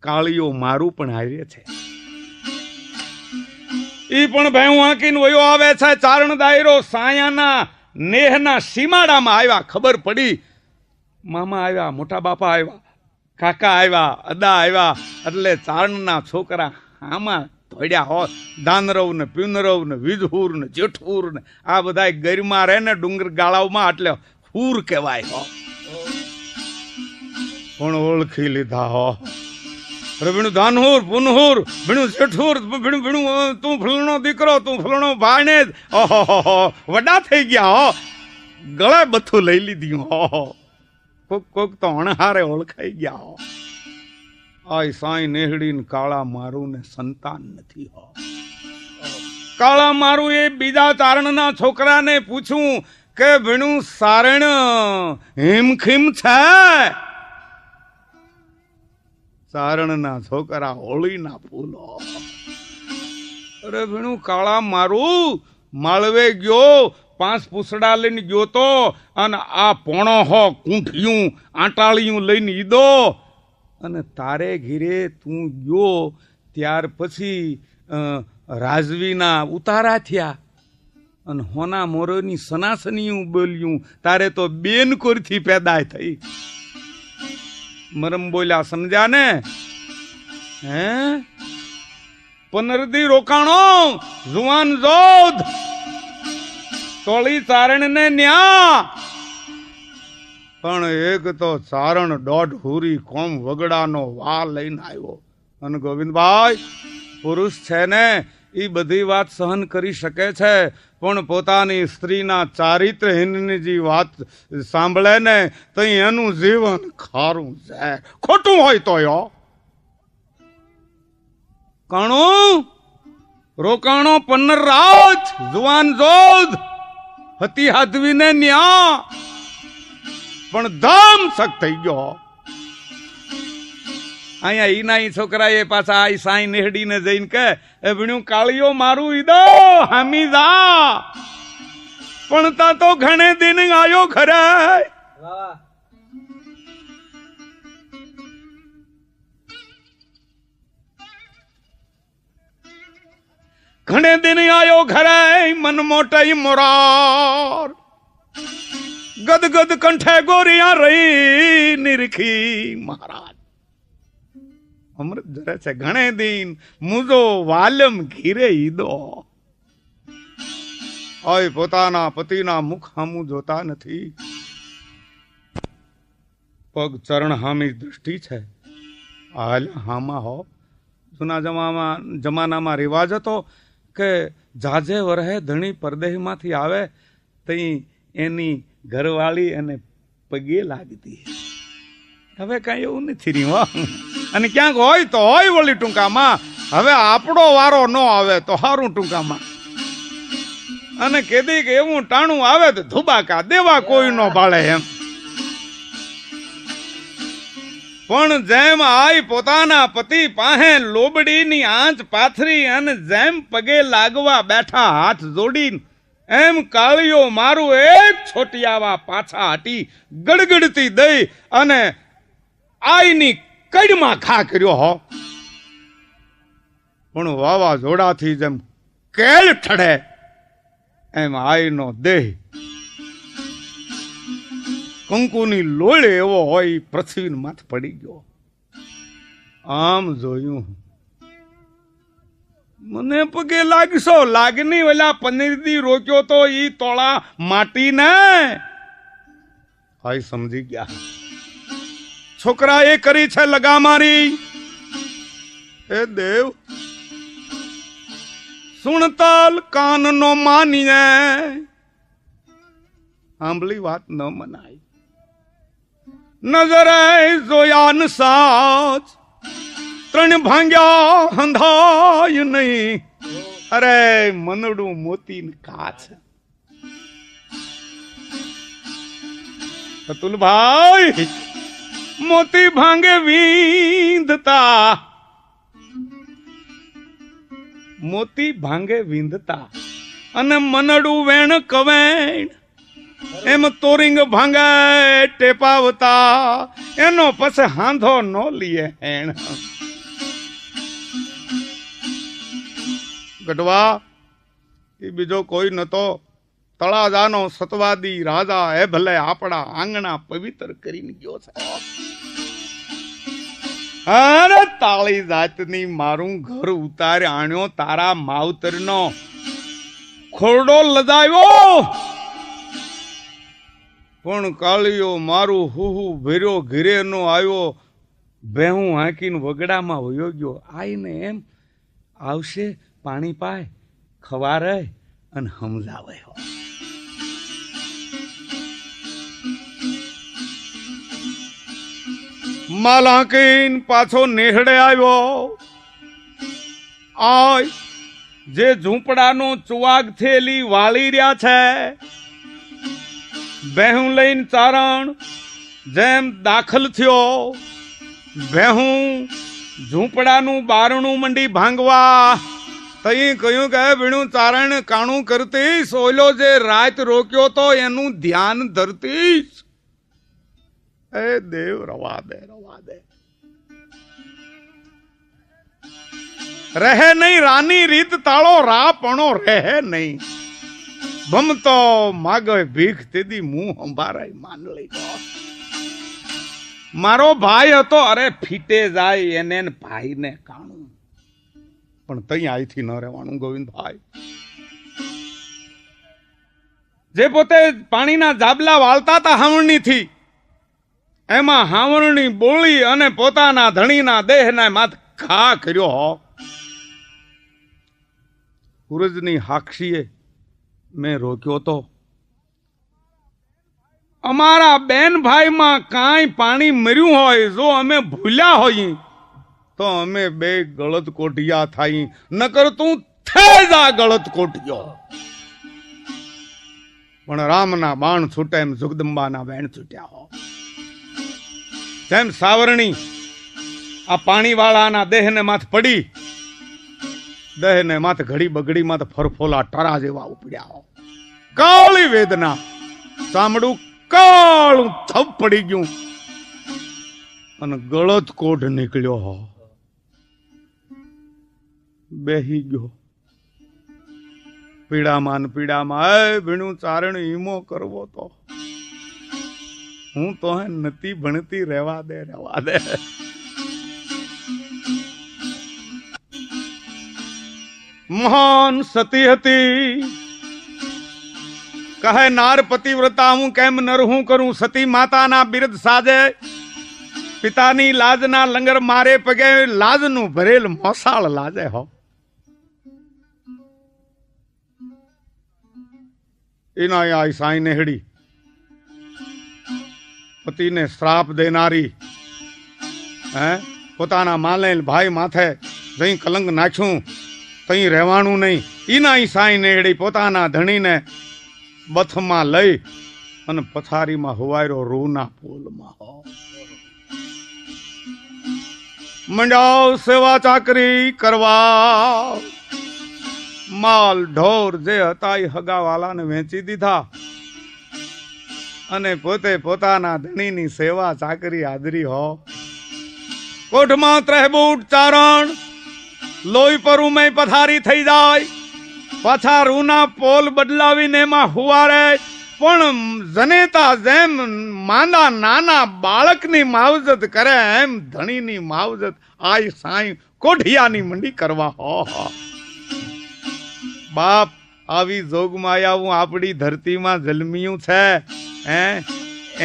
કાળીઓ મારું પણ હારે છે ઈ પણ ભેઉં હાંકીને વયો આવે છે ચારણ દાયરો સાયાના નેહના સીમાડામાં આવ્યા ખબર પડી મામા આવ્યા મોટા બાપા આવ્યા કાકા આવ્યા અદા આવ્યા એટલે ચારણના છોકરા આમાં ધોડ્યા હો દાનરવ ને પ્યુનરવ ને વિજહુર ને જેઠુર ને આ બધા ગરિમા રહે ને ડુંગર ગાળાઓમાં એટલે હુર કહેવાય હો પણ ઓળખી લીધા હો ભીણું ધાનહુર પુનહુર ભીણું જેઠુર ભીણું ભીણું તું ફલણો દીકરો તું ફલણો ભાણે ઓહો વડા થઈ ગયા હો ગળે બથું લઈ લીધી હો કોક કોક તો અણહારે ઓળખાઈ ગયા હો આય સાઈ નેહડી ને કાળા મારું ને સંતાન નથી હો કાળા મારું એ બીજા ચારણના છોકરાને પૂછું કે ભીણું સારણ હિમખીમ છે ચારણના છોકરા હોળીના ફૂલો અરે ભીણું કાળા મારું માળવે ગયો 5 પૂછડા લઈને ગયો તો અને આ પોણો હો કૂંઠિયું આંટાળિયું લઈને ઈદો અને તારે ઘીરે તું ગયો ત્યાર પછી રાજવીના ઉતારા થયા અને હોના મોરોની સનાસનીયું બોલ્યું તારે તો બેન કોરથી પેદા થઈ મરમ બોલ્યા સમજ્યા ને હે પનરદી રોકાણો જુવાન જોધ તોળી ચારણ ને ન્યા પણ એક તો ચારણ 1.5 હુરી કોમ વગડાનો વા લઈને આવ્યો અને ગોવિંદભાઈ પુરુષ છે ને એ બધી વાત સહન કરી શકે છે, પણ પોતાની સ્ત્રીના ચારિત્રહીનની જે વાત સાંભળે ને તો એનું જીવન ખારું જાય, ખોટું હોય તો કાણું રોકાણો પન્નર રાજ જુવાન જોધ હતી હાધવીને ન્યા પણ ધામ સક થઈ ગયો. અહીંયા ઈના ઈ છોકરા એ પાછા આ સાઈ નેહડીને જઈને કે એ ભણ્યું કાળિયો મારું ઈદો હામી જા, પણ તા તો ઘણે દિન આયો ખરે. ઘણે દિન આયો ઘરે મન મોટાઈ મોરાર, ગદગદ કંઠે ગોરિયા રહી નિરખી મહારાજ. અમૃત જરે છે ઘણે દિન મુજો વાલમ ઘીરે ઈદો. ઓય પોતાના પતિના મુખ હામું જોતા નથી, પગ ચરણ હામી દૃષ્ટિ છે. હાલ હામા હો. જૂના જમાનામાં રિવાજ હતો કે જાજે વરહે ધણી પરદેહમાંથી આવે તઈ એની ઘરવાળી અને પગે લાગતી. હવે કઈ એવું નથી રહ્યું, અને ક્યાંક હોય તો હોય વળી ટૂંકામાં. હવે આપણો વારો ન આવે તો સારું ટૂંકામાં, અને કેદી કે એવું ટાણું આવે તો ધુબાકા દેવા કોઈ ન ભાળે એમ. પણ જેમ આઈ પોતાના પતિ પાસે લોબડીની આંચ પાથરી અને જેમ પગે લાગવા બેઠા હાથ જોડીને, એમ કાળિયો મારું એક છોટિયાવા પાછા હટી ગડગડતી દઈ અને આઈની કડમાં ખા કર્યો હો. પણ વાવાઝોડાથી જેમ કેળ ઠડે એમ આઈનો દેહ કંકુની લોળે એવો હોય પૃથ્વી માથ પડી ગયો. આમ જોયું, મને પગે લાગશો લાગની ઓલા પનીરદી રોક્યો તો ઈ તોળા માટી ને હાય સમજી ગયા. છોકરા એ કરી છે લગા મારી. એ દેવ સુણતાલ કાન નો માનીએ, આંબલી વાત ન મનાય. નજરે જોયાન સાચ ત્રણ ભાંગ્યા હંધાય નહીં. અરે મનડું મોતી કાચ. અતુલભાઈ મોતી ભાંગે વીંધતા, મોતી ભાંગે વીંધતા અને મનડું વેણ કવેણ, એમ તોરિંગ ભાંગે ટેપાવતા એનો પછી હાંધો નો લીએ હેણ. ગઢવા એ બીજો કોઈ નતો, તળાજાનો સતવાદી રાજા એ ભલે આપણા આંગણા પવિત્ર કરીને ગયો છે. અરે તાળી જાતની મારું ઘર ઉતાર આણ્યો, તારા માવતરનો ખોરડો લજાવ્યો, પણ કાળિયો મારું હુહુ ભેર્યો ઘીરે નો આવ્યો. ભેહું હાંકીને વગડામાં વયો ગયો. આઈને એમ આવશે પાણી પાય ખવારે અને સમજાવે. માલ હાંકીને પાછો નેહડે આવ્યો. આય જે ઝૂંપડાનો ચુવાગ થેલી વાળી રહ્યા છે, ભેહું લઈને ચારણ જેમ દાખલ થયો. ભેહું ઝૂંપડાનું બારણું મંડી ભાંગવા. તઈ કહ્યું કે વીણું ચારણ કાણું કરતી, સોયલો જે રાત રોક્યો તો એનું ધ્યાન ધરતી. એ દેવ રવા દે રવા દે. રહે નહીં રાની રીત તાળો રાપણો રહે નહીં. ભમતો માગે ભીખ તેદી મું અંબારાય માનલી. મારો ભાઈ હતો, અરે ફીટે જાય એને ભાઈ ને કાણું, પણ તઈ આઈથી ન રહેવાનું ગોવિંદભાઈ. જે પોતે પાણીના જાબલા વાળતા હતા હાવરણી થી, એમાં હાવરણી બોળી અને પોતાના ધણીના દેહના માથ ઘા કર્યો. સૂરજની હાક્ષીએ મેં રોક્યો તો અમારા બેન ભાઈમાં કાંઈ પાણી મર્યું હોય જો અમે ભૂલ્યા હોઈએ તો અમે બે ગળત કોઠિયા થાય, નકર તું થેજા ગળત કોઠિયો. પણ રામના બાણ છૂટે એમ જગદંબાના બેન છૂટ્યા હો. જેમ સાવરણી આ પાણીવાળાના દેહને માથ પડી, દેહને માથ ઘડી બગડી માથ ફરફોલા ટરા જેવા ઉપડ્યા હો. કાળી વેદના, ચામડું કાળું થપ પડી ગયું અને ગળત કોઢ નીકળ્યો હો. બેહી ગયો પીડામાં પીડામાં. ભીણું ચારણ ઈમો કરવો તો હું તો નથી ભણતી, રહેવા દે રહેવા દે. મહાન સતી હતી, કહે નાર પતિવ્રતા હું કેમ નર હું કરું. સતી માતાના બિરદ સાજે, પિતાની લાજના લંગર મારે પગે, લાજનું ભરેલ મોસાળ લાજે હો. એના આ સાઈ નેહડી પતિને શ્રાપ દેનારી, હે પોતાના માલે ભાઈ માથે જઈ કલંક નાખ્યું તઈ રહેવાનું નહીં. એના સાઈ નેહડી પોતાના ધણીને બથમાં લઈ અને પથારીમાં હુવાયરો રૂના પોલમાં હો. મંડાવ સેવા ચાકરી કરવા, માલ ઢોર જે હતા એ હગાવાલાને વેચી દીધા અને પોતે પોતાના ધણીની સેવા ચાકરી આદરી હો. કોઠમાં ત્રેહબૂટ ચારણ, લોહી પર ઉમે પથારી થઈ જાય, પાછા રૂના પોલ બદલાવીને એમાં હુવારે. પણ જનેતા જેમ માંદા નાના બાળકની માવજત કરે એમ ધણીની માવજત આય સાઈ કોઠિયાની મંડી કરવા હો. બાપ આવી જોગમાયાવું આપણી ધરતીમાં જન્મ્યું છે.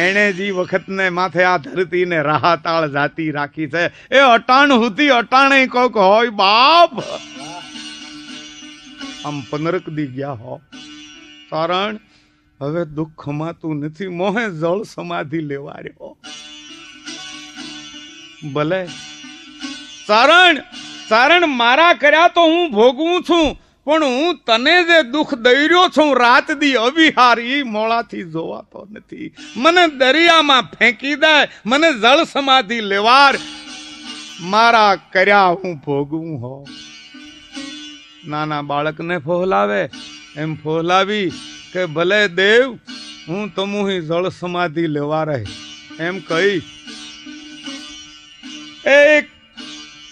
એને જે વખતને માથે આ ધરતીને રાહતાળ જાતી રાખી છે એ અટાણ હુતી અટાણે કોક હોય બાપ. આમ 15 દી ગયા હો. કારણ હવે દુઃખ ખમાતું નથી, મોહે જળ સમાધિ લેવા રહ્યો. ભલે ચારણ મારા કર્યા તો હું ભોગવું છું, પણ હું તને જે દુઃખ દઈ રહ્યો છું રાત દી અવિહાર ઈ મોળાથી જોવાતો નથી. મને દરિયામાં ફેંકી દે, મને જળ સમાધિ લેવાર, મારા કર્યા હું ભોગવું હો. નાના બાળકને ફોહલાવે એમ ફોહલાવી કે ભલે દેવ હું તમુહી જળ સમાધિ લેવા રહે એમ કહી એક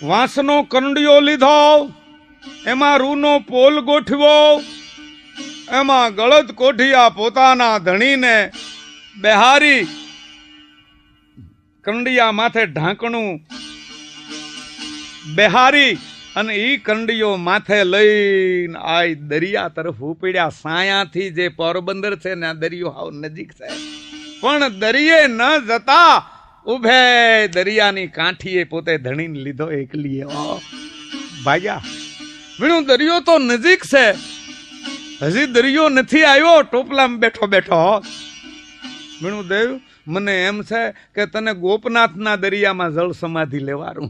વાંસનો કરંડિયો લીધો, એમાં રૂનો પોલ ગોઠવ્યો, એમાં ગળત કોઠિયા પોતાના ધણીને બેહારી, કરંડિયા માથે ઢાંકણું બેહારી અને ઈ કરંડિયો માથે લઈને આ દરિયા તરફ ઉપડ્યા. સાયાથી જે પોરબંદર છે ને આ દરિયો હાવ નજીક છે, પણ દરિયે ન જતા ઉભે દરિયાની કાંઠીએ પોતે ધણીને લીધો એકલીએ ભાગ્યા. વીણું દરિયો તો નજીક છે, હજી દરિયો નથી આવ્યો, ટોપલામાં બેઠો બેઠો. વીણું દેવ મને એમ છે કે તને ગોપનાથના દરિયામાં જળ સમાધિ લેવાનું.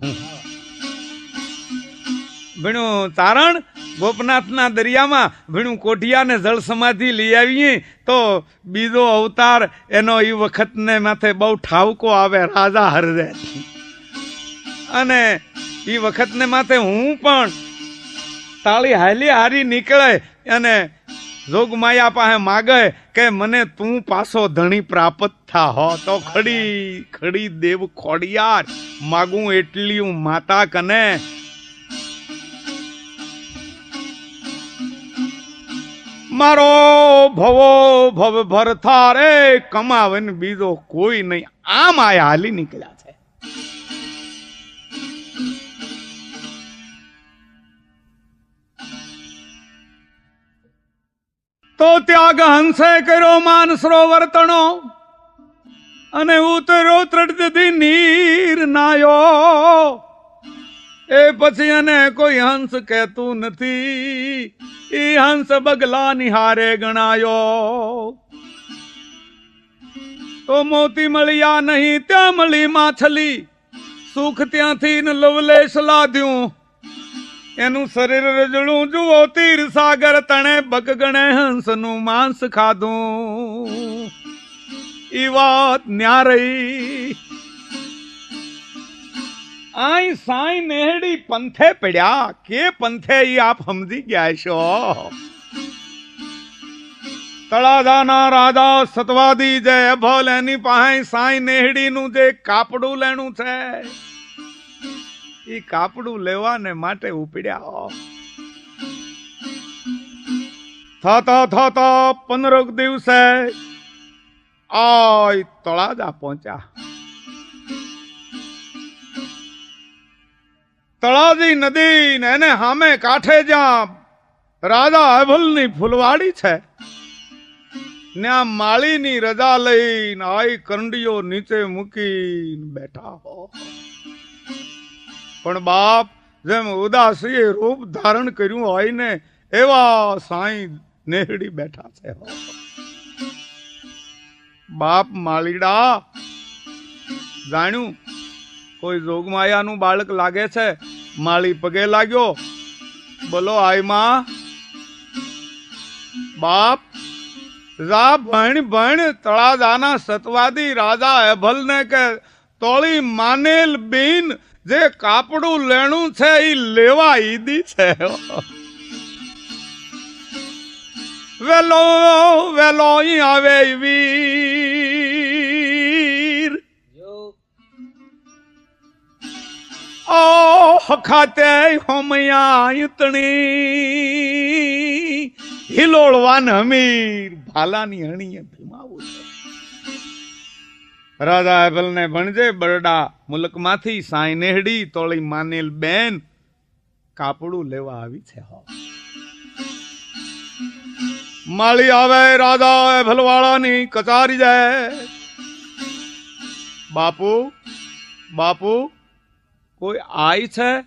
ભીણું ચારણ ગોપનાથના દરિયામાં ભીણું કોઠિયાને જળ સમાધિ લઈ આવીએ તો બીજો અવતાર એનો એ વખતને માથે બહુ ઠાવકો આવે, રાજા હરદે. અને એ વખતને માથે હું પણ તાળી હાલી હારી નીકળે અને જોગમાયા પાસે માગે કે મને તું પાછો ધણી પ્રાપ્ત થા હો. તો ખડી દેવ ખોડિયાર માગું એટલી હું માતા કને. મારો ભવો ભવ ભરથાર એ કમાવે ને બીજો કોઈ નહીં, આમ આયા હાલી નીકળ્યા છે. તો ત્યાગ હંસે કર્યો માન સરોવર તણો અને ઉતરો ત્રડથી નીર નાયો. એ પછી એને કોઈ હંસ કહેતું નથી, ઈ હંસ બગલા નિહારે ગણાયો તો મોતી મળ્યા નહીં ત્યાં મળી માછલી સુખ ત્યાંથી ન લવલેશ લાદ્યું એનું શરીર રજળું જુઓ તીર સાગર તણે બગગણે હંસનું માંસ ખાધું ઈ વાત ન્યારી આઈ સાઈ નેહડી પંથે પડ્યા કે પંથે ઈ આપ સમજી ગયા છો તળાજાના રાજા સતવાદી જે અભલ એની પાસે સાઈ નેહડી નું જે કાપડું લેણું છે ઈ કાપડું લેવાને માટે ઉપડ્યા થતા 15 દિવસે આય તળાજા પહોંચ્યા તળાજી નદી ને એને સામે કાંઠે જ્યાં રાજા અભલની ફૂલવાડી છે ત્યાં માળીની રજા લઈને આઈ કરંડીઓ નીચે મૂકીને બેઠા હો પણ બાપ જેમ ઉદાસીએ રૂપ ધારણ કર્યું હોય ને એવા સાઈ નેહડી બેઠા છે બાપ માળીડા જાણ્યું કોઈ જોગમાયાનું બાળક લાગે છે માળી પગે લાગ્યો બોલો આઈ માં બાપ જા ભણ તળાજાના સતવાદી રાજા અભલ ને કે તોળી માનેલ બીન જે કાપડું લેણું છે ઈ લેવા ઈદી છે વેલો વેલો ઈ આવે વીર ઓ ખાતે હોમયા ઈતણી હિલોળવાન હમીર ભાલાની હણીએ ભીમાવું છે રાજા અભલ ને ભણજે બરડા મુલક માંથી સાઈ નેહડી તોળી માનેલ બેન કાપડું લેવા આવી છે માળી આવે રાજા અભલ વાળાની કચારી જાય બાપુ બાપુ કોઈ આઈ છે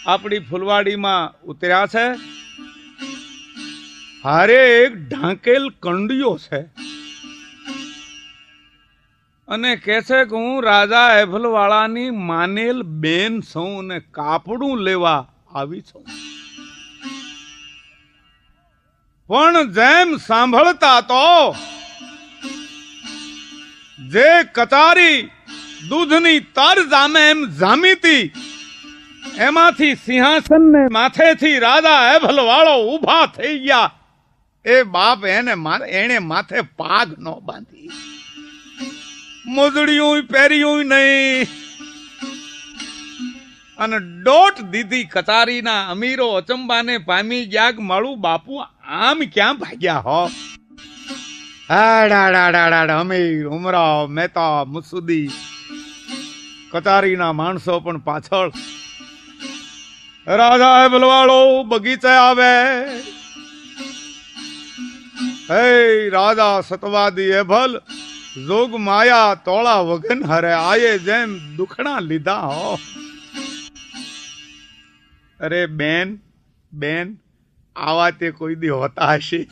આપણી ફૂલવાડીમાં ઉતર્યા છે હારે એક ઢાંકેલ કંડિયો છે અને કે છે કે હું રાજા અભલ વાળાની માનેલ બેન છું ને કાપડું લેવા આવી છું પણ જેમ સાંભળતા તો જે કચારી દૂધની તર જામે એમ જામીતી એમાંથી સિંહાસન ને માથેથી રાજા અભલ વાળો ઉભા થઈ ગયા એ બાપ એને માથે પાગ ન બાંધી મોજડિયું પહેર્યું નહીં અને દોટ દીધી કચારીના અમીરો અચંબાને પામી ગયા કે મારું બાપુ આમ ક્યાં ભાગ્યા હો અમીર ઉમરાવ મહેતા મુસુદી કચારીના માણસો પણ પાછળ રાજા અભલ વાળો બગીચે આવે હે રાજા સતવાદી અભલ જોગ માયા તોળા વગન હરે આયે જેમ દુખણા લીધા હો અરે બેન બેન આવા તે કોઈ દી હોતા હશે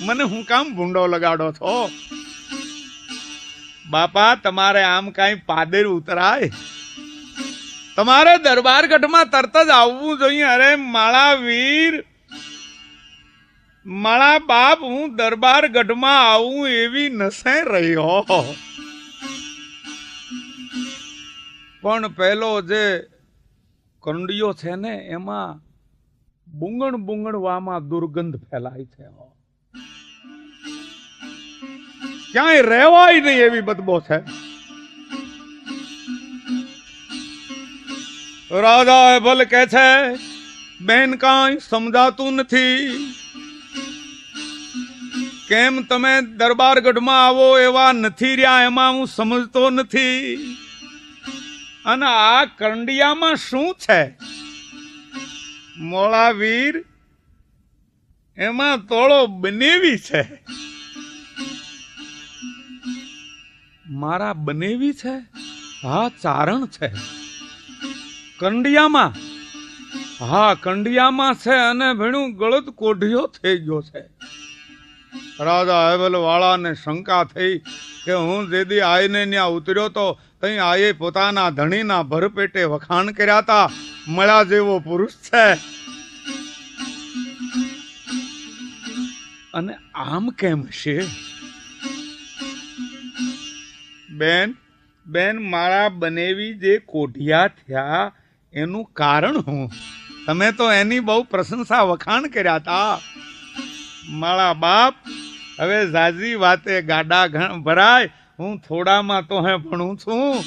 મને હું કામ ભૂંડો લગાડો છો બાપા તમારે આમ કઈ પાદર ઉતરાય તમારે દરબારગઢમાં તરત જ આવવું જોઈએ અરે માળા વીર માળા બાપ હું દરબારગઢમાં આવું એવી નસે રહ્યો પણ પેલો જે કંડિયો છે ને એમાં બુંગણવામાં દુર્ગંધ ફેલાય છે ક્યાંય રહેવાય નહીં એવી બદબો છે રાજા અભલ કે છે બેન કાંઈ સમજાતું નથી કેમ તમે દરબારગઢમાં આવો એવા નથી રહ્યા એમાં હું સમજતો નથી અને આ કંડિયામાં શું છે મોળા વીર એમાં તોળો બનેવી છે મારા બનેવી છે હા ચારણ છે કંડિયામાં હા કંડિયામાં છે અને ભેણું ગળદ કોઢિયો થઈ ગયો છે. રાજા હેબલ વાળાને શંકા થઈ કે હું જેદી આઈને ત્યાં ઉતર્યો તો તઈ આયે પોતાના ધણીના ભરપેટે વખાણ કર્યા હતા, મળ્યા જેવો પુરુષ છે. અને આમ કેમ છે? બેન બેન મારા બનેવી જે કોઢિયા થયા એનું કારણ હું? તમે તો એની બહુ પ્રશંસા વખાણ કર્યા હતા. મારા બાપ હવે ઝાઝી વાતે ગાડા ભરાય, હું થોડામાં તો હે ભણું છું.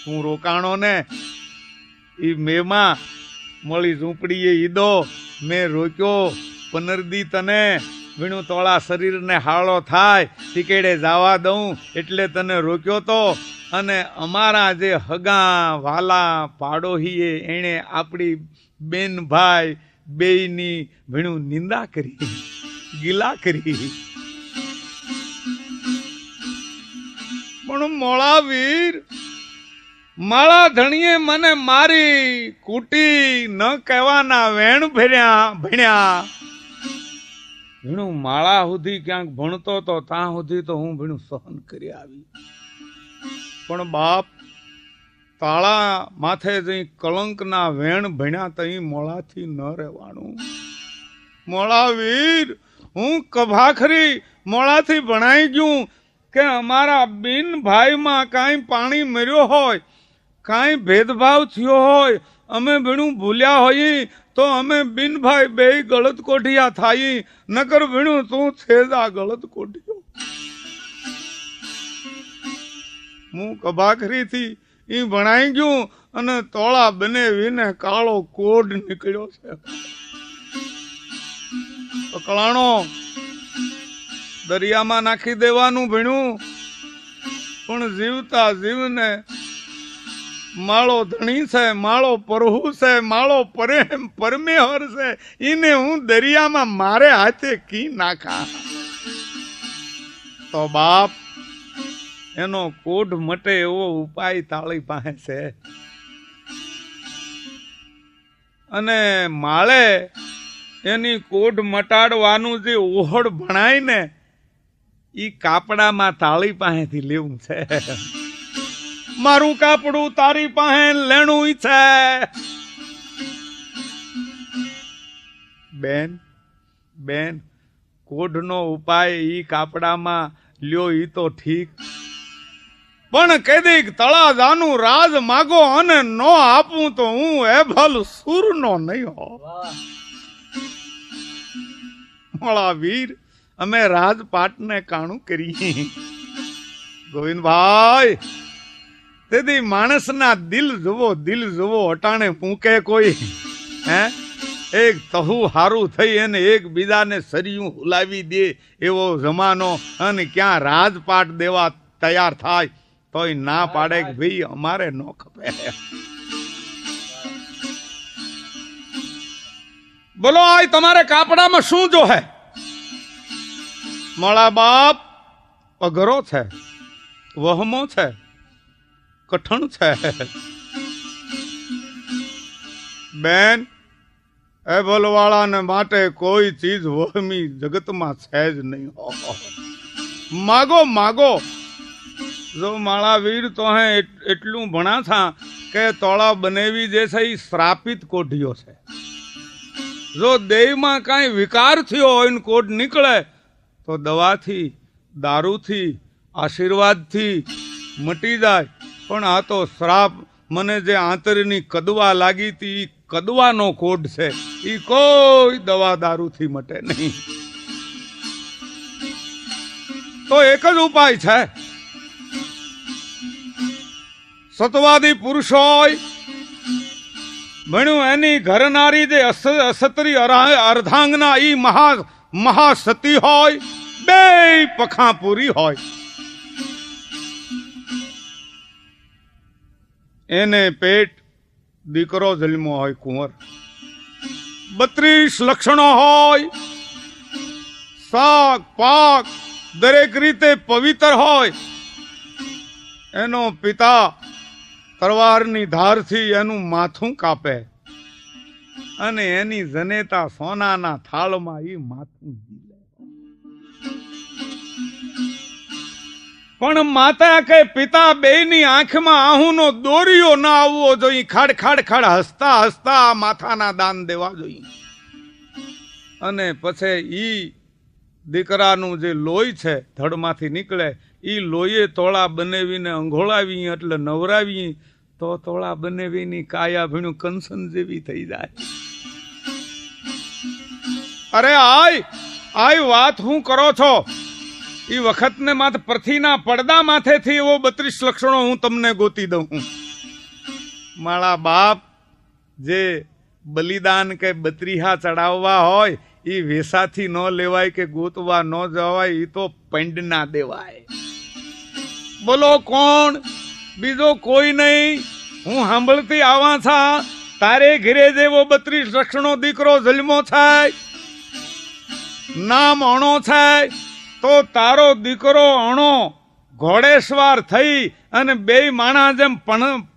હું રોકાણો ને ઈ મેમાં મળી ઝૂંપડીએ ઈદો મેં રોક્યો 15 દી તને વીણું તોળા શરીરને હાળો થાય ટીકેડે જવા દઉં એટલે તને રોક્યો તો. અને અમારા જે હગા વાલા પાડોહીએ એણે આપણી બેન ભાઈ બેયની વીણું નિંદા કરી, ગિલા કરી. પણ મોળા વીર મારા ધણીએ મને મારી કૂટી ન કહેવાના વેણ ભણ્યા. ભીણું માળા સુધી ક્યાંક ભણતો તો ત્યાં સુધી તો હું ભીણું સહન કરી આવી. પણ બાપ તાળા માથે જઈ કલંકના વેણ ભણ્યા તઈ મોળાથી ન રહેવાનું. મોળા વીર હું કભાખરી મોળાથી ભણાઈ ગયું કે અમારા બિન ભાઈમાં કાંઈ પાણી મર્યો હોય, કાંઈ ભેદભાવ થયો હોય, અમે ભીણું ભૂલ્યા હોઈએ તો અમે બિન ભાઈ બે ગળત કોઠિયા થાય. નકર ભીણું તું છેદા ગળત કોઠિયો. હું કભાખરી થી ઈ ભણાઈ ગયું અને તોળા બનેવીને કાળો કોડ નીકળ્યો છે. પકડાણો દરિયામાં નાખી દેવાનું ભીણું, પણ જીવતા જીવને માળો ધણી છે, માળો પરહુ છે, માળો પરમેહર છે, ઈને હું દરિયામાં મારે હાથે કી નાખા. તો બાપ એનો કોઢ મટે એવો ઉપાય તાળી પાસે છે. અને માળે એની કોઢ મટાડવાનું જે ઓહડ ભણાય ને ઈ કાપડામાં તાળી પાસેથી લેવું છે. મારું કાપડું તારી પાસે લેણું છે. બેન બેન કોઢનો ઉપાય ઈ કાપડામાં લ્યો ઈ તો ઠીક, પણ કેદીક તળાજાનું રાજ માગો અને નો આપું તો હું એભલ સૂરનો નહીં હો. મોળા વીર અમે રાજપાટને કાણું કરી. ગોવિંદભાઈ તેથી માણસના દિલ જુઓ અટાણે મૂકે કોઈ હે? એક તહુ હારું થઈ અને એક બીજાને સરિયું હુલાવી દે એવો જમાનો, અને ક્યાં રાજપાટ દેવા તૈયાર થાય તોય ના પાડે કે ભાઈ અમારે નો ખપે. બોલો આ તમારે કાપડામાં શું જો હે? મોળા બાપ અઘરો છે, વહમો છે, કઠણ છે. બેન એ બોલવાળાને માટે કોઈ ચીજ વહમી જગતમાં છે જ નહીં. માગો માગો. જો માળા વીર તો હે એટલું ભણા થા કે તોળા બનેવી જે છે એ શ્રાપિત કોઢિયો છે. જો દેહમાં કાંઈ વિકાર થયો હોય ને કોઢ નીકળે તો દવાથી, દારૂથી, આશીર્વાદથી મટી જાય. પણ આ તો શ્રાપ, મને જે આંતરની કદવા લાગી હતી એ કદવાનો કોઢ છે, એ કોઈ દવા દારૂથી મટે નહીં. તો એક જ ઉપાય છે. સતવાદી પુરુષ હોય ભણ્યું એની ઘરનારી જે અસત્રી અર્ધાંગના ઈ મહાસતી હોય, બે પખા પૂરી હોય, એને પેટ દીકરો જન્મો હોય કુંવર, 32 લક્ષણો હોય, શાક પાક દરેક રીતે પવિત્ર હોય, એનો પિતા તલવારની ધારથી એનું માથું કાપે, અને એની જનેતા સોનાના થાળમાં ઈ માથું ઝીલે. પણ માતા કે પિતા બેયની આંખમાં આહુનો દોરિયો ના આવવો જોઈએ. ખાડ ખાડ ખાડ હસતા હસતા માથાના દાન દેવા જોઈએ. અને પછી ઈ દીકરાનું જે લોહી છે ધડમાંથી નીકળે, ઈ લોહીએ તોળા બનાવીને અંઘોળાવી એટલે નવરાવી તો તોળા બનાવીની કાયા ભીણું કંસન જેવી થઈ જાય. અરે આય વાત હું કરો છો? એ વખતને માથે પૃથ્વીના પડદા માથેથી એવો 32 લક્ષણો હું તમને ગોતી દઉં. મારા બાપ જે બલિદાન કે બત્રીહા ચડાવવા હોય એ વેસાથી ન લેવાય કે ગોતવા ન જવાય, એ તો પંડ ના દેવાય. બોલો કોણ? બીજો કોઈ નહીં. હું સાંભળતી આવા છા તારે ઘરે જેવો 32 લક્ષણો દીકરો જન્મો થાય, નામ અણો થાય, તો તારો દીકરો અણો ઘોડેસવાર થઈ અને બેય માણા જેમ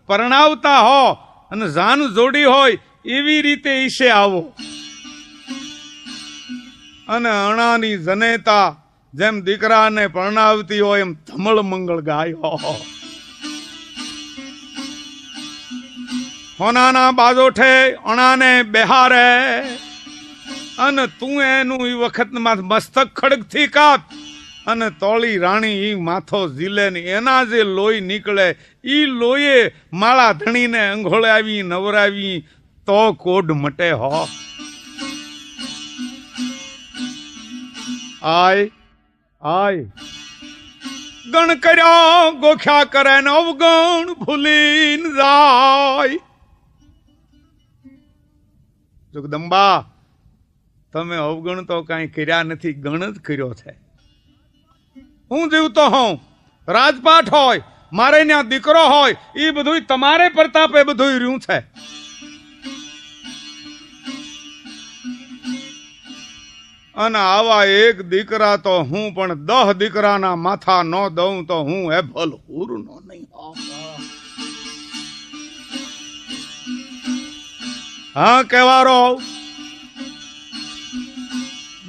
પરણાવતા હો અને જાન જોડી હોય એવી રીતે ઈશે આવો. અને અણાની જનેતા જેમ દીકરાને પરણાવતી હોય એમ ધમળ મંગળ ગાયો. હોનાના બાજોઠે અણાને બેહારે અને તું એનું એ વખત મસ્તક ખડગથી કાપ અને તોળી રાણી ઈ માથો ઝીલે ને એના જે લોહી નીકળે ઈ લોહીએ માળા ધણીને અંઘોળાવી નવરાવી તો કોડ મટે હો. આય ગણ કર્યા ગોખ્યા કરે ને અવગણ ભૂલીન જાય. જગદંબા તમે અવગણ તો કઈ કર્યા નથી, ગણ જ કર્યો છે. હું જીવતો હોઉં, રાજપાટ હોય, મારે ત્યાં દીકરો હોય, એ બધું તમારે પ્રતાપે બધું રહ્યું છે. અને આવા એક દીકરા તો હું પણ 10 દીકરાના માથા ન દઉં તો હું એ ભલ હુરનો નહીં. હા કહેવારો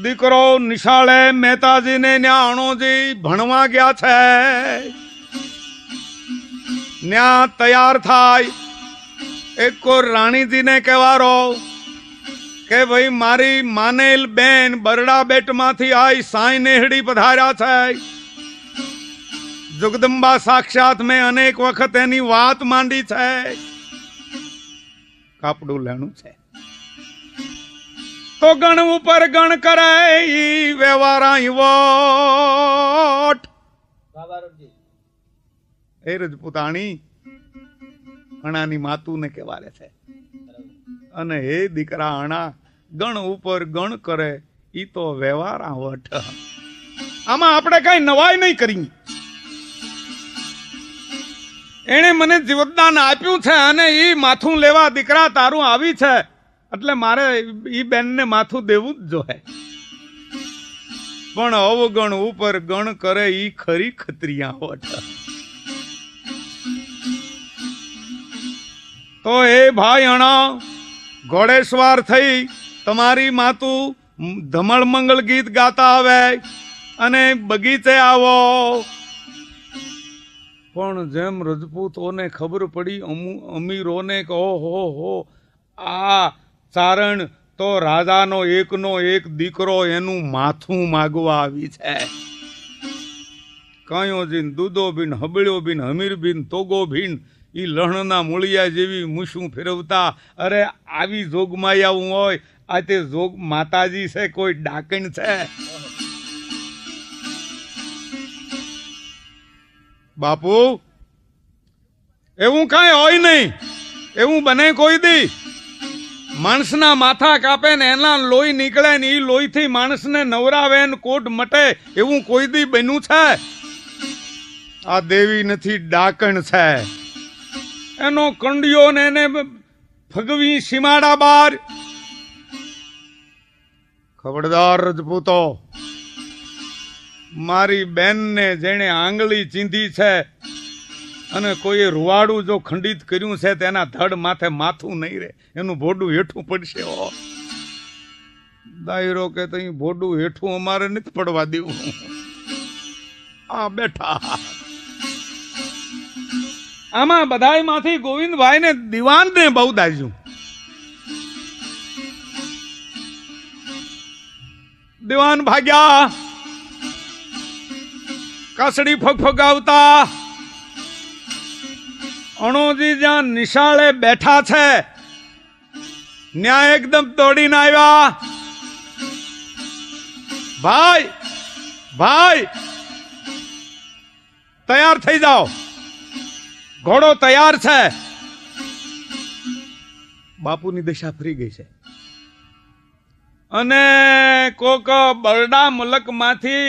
દીકરો નિશાળે મહેતાજીને ન્યા અણોજી ભણવા ગયા છે. ન્યા તૈયાર થાય. એક કોર રાણીજીને કહેવારો કે ભાઈ મારી માનેલ બેન બરડા બેટમાંથી આઈ સાઈ નેહડી પધાર્યા છે. જગદંબા સાક્ષાત મેં અનેક વખત એની વાત માંડી છે. કાપડું લેણું છે તો ગણ ઉપર ગણ કરે ઈ વ્યવહારા વોટ. એ રજપૂતાણી અણાની માતુને કહેવારે છે. અને હે દીકરા અણા ગણ ઉપર ગણ કરે ઈ તો વ્યવહારા વટ. આમાં આપણે કઈ નવાઈ નહીં કરી. એને મને જીવતદાન આપ્યું છે અને ઈ માથું લેવા દીકરા તારું આવી છે એટલે મારે ઈ બેનને માથું દેવું જ જોઈએ. પણ અવગણ ઉપર ગણ કરે ઈ ખરી ખત્રિયા હોટ. તો એ ભાઈ અણા ઘોડેસવાર થઈ તમારી માતું ધમળ મંગળ ગીત ગાતા આવે અને બગીચે આવો. પણ જેમ રજપૂતોને ખબર પડી અમીરોને કે ઓહો હો આ ચારણ તો રાજાનો એકનો એક દીકરો એનું માથું માગવા આવી છે. કાયો બીન દૂધો બીન હબળ્યો બીન હમીર બીન તોગો બીન ઈ લણના મૂળિયા જેવી મૂછું ફેરવતા. અરે આવી જોગમાયા હોય આ તે જોગ માતાજી છે કોઈ ડાકણ છે? બાપુ એવું કઈ હોય નહીં. એવું બને કોઈ દી? માણસના માથા કાપે ને એના લોહી નીકળે ને એ લોહીથી માણસને નવરાવે ને કોટ મટે એવું કોઈ દી બન્યું છે? આ દેવી નથી, ડાકણ છે. એનો કંડિયો ને એને ફગવી સીમાડા બાર. ખબરદાર રજપૂતો, મારી બેનને જેણે આંગળી ચીંધી છે અને કોઈએ રૂવાડું જો ખંડિત કર્યું છે તેના ધડ માથે માથું નહીં રહે, એનું ભોડું હેઠું પડશે. દાયરો કે તઈ ભોડું હેઠું અમારે નથી પડવા દેવું. આ બેઠા આમાં બધાય માંથી ગોવિંદભાઈ ને દિવાન ને બહુ દાજ્યું. દિવાન ભાગ્યા, કાસડી ફગફગાવતા. અણોજી જ્યાં નિશાળે બેઠા છે ન્યા એકદમ દોડીને આવ્યા. ભાઈ ભાઈ તૈયાર થઈ જાઓ, ઘોડો તૈયાર છે. બાપુની દશા ફરી ગઈ છે અને કોક બરડા મુલક માંથી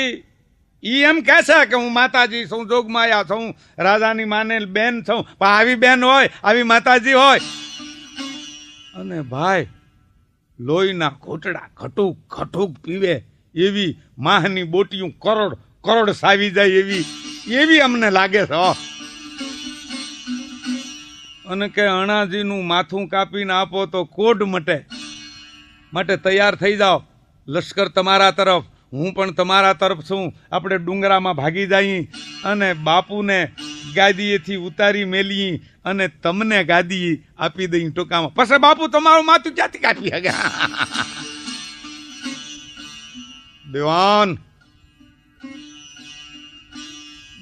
ઈ એમ કે છે કે હું માતાજી છું, જોગમાયા છું, રાજાની માને બેન છું. પણ આવી બેન હોય, આવી માતાજી હોય અને ભાઈ લોહીના ઘોટડા ખટુક ખટુક પીવે એવી માહની બોટીયું કરોડ કરોડ સાવી જાય એવી અમને લાગે છે. અને કે અણાજીનું માથું કાપીને આપો તો કોડ મટે, માટે તૈયાર થઈ જાઓ. લશ્કર તમારા તરફ, હું પણ તમારા તરફ છું. આપણે ડુંગરામાં ભાગી જઈએ અને બાપુને ગાદીએથી ઉતારી મેલી અને તમને ગાદી આપી દઈ ટૂંકામાં. પછી બાપુ તમારું માથું ક્યાંથી કાપી શકે? દેવાન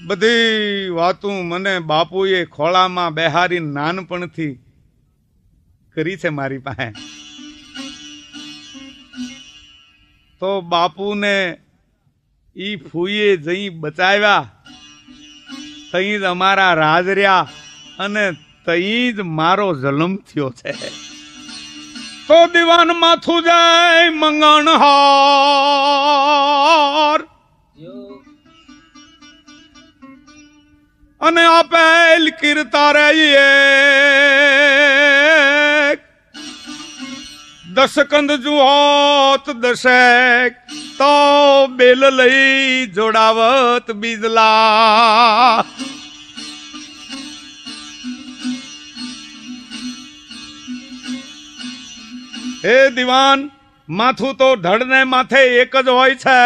બધી વાતું મને બાપુએ ખોળામાં બેહારી નાનપણથી કરી છે મારી પાસે. તો બાપુને ઈ ફૂઈએ જઈ બચાવ્યા, તઈ જ અમારા રાજ રહ્યા અને તઈ જ મારો જન્મ થયો છે. તો દિવાન માથું જાય મંગણહાર અને આપેલ કીર્તારે દસકંદ જુહોત દશેક તો બેલ લઈ જોડાવત બીજલા. હે દિવાન, માથું તો ધડને માથે એક જ હોય છે,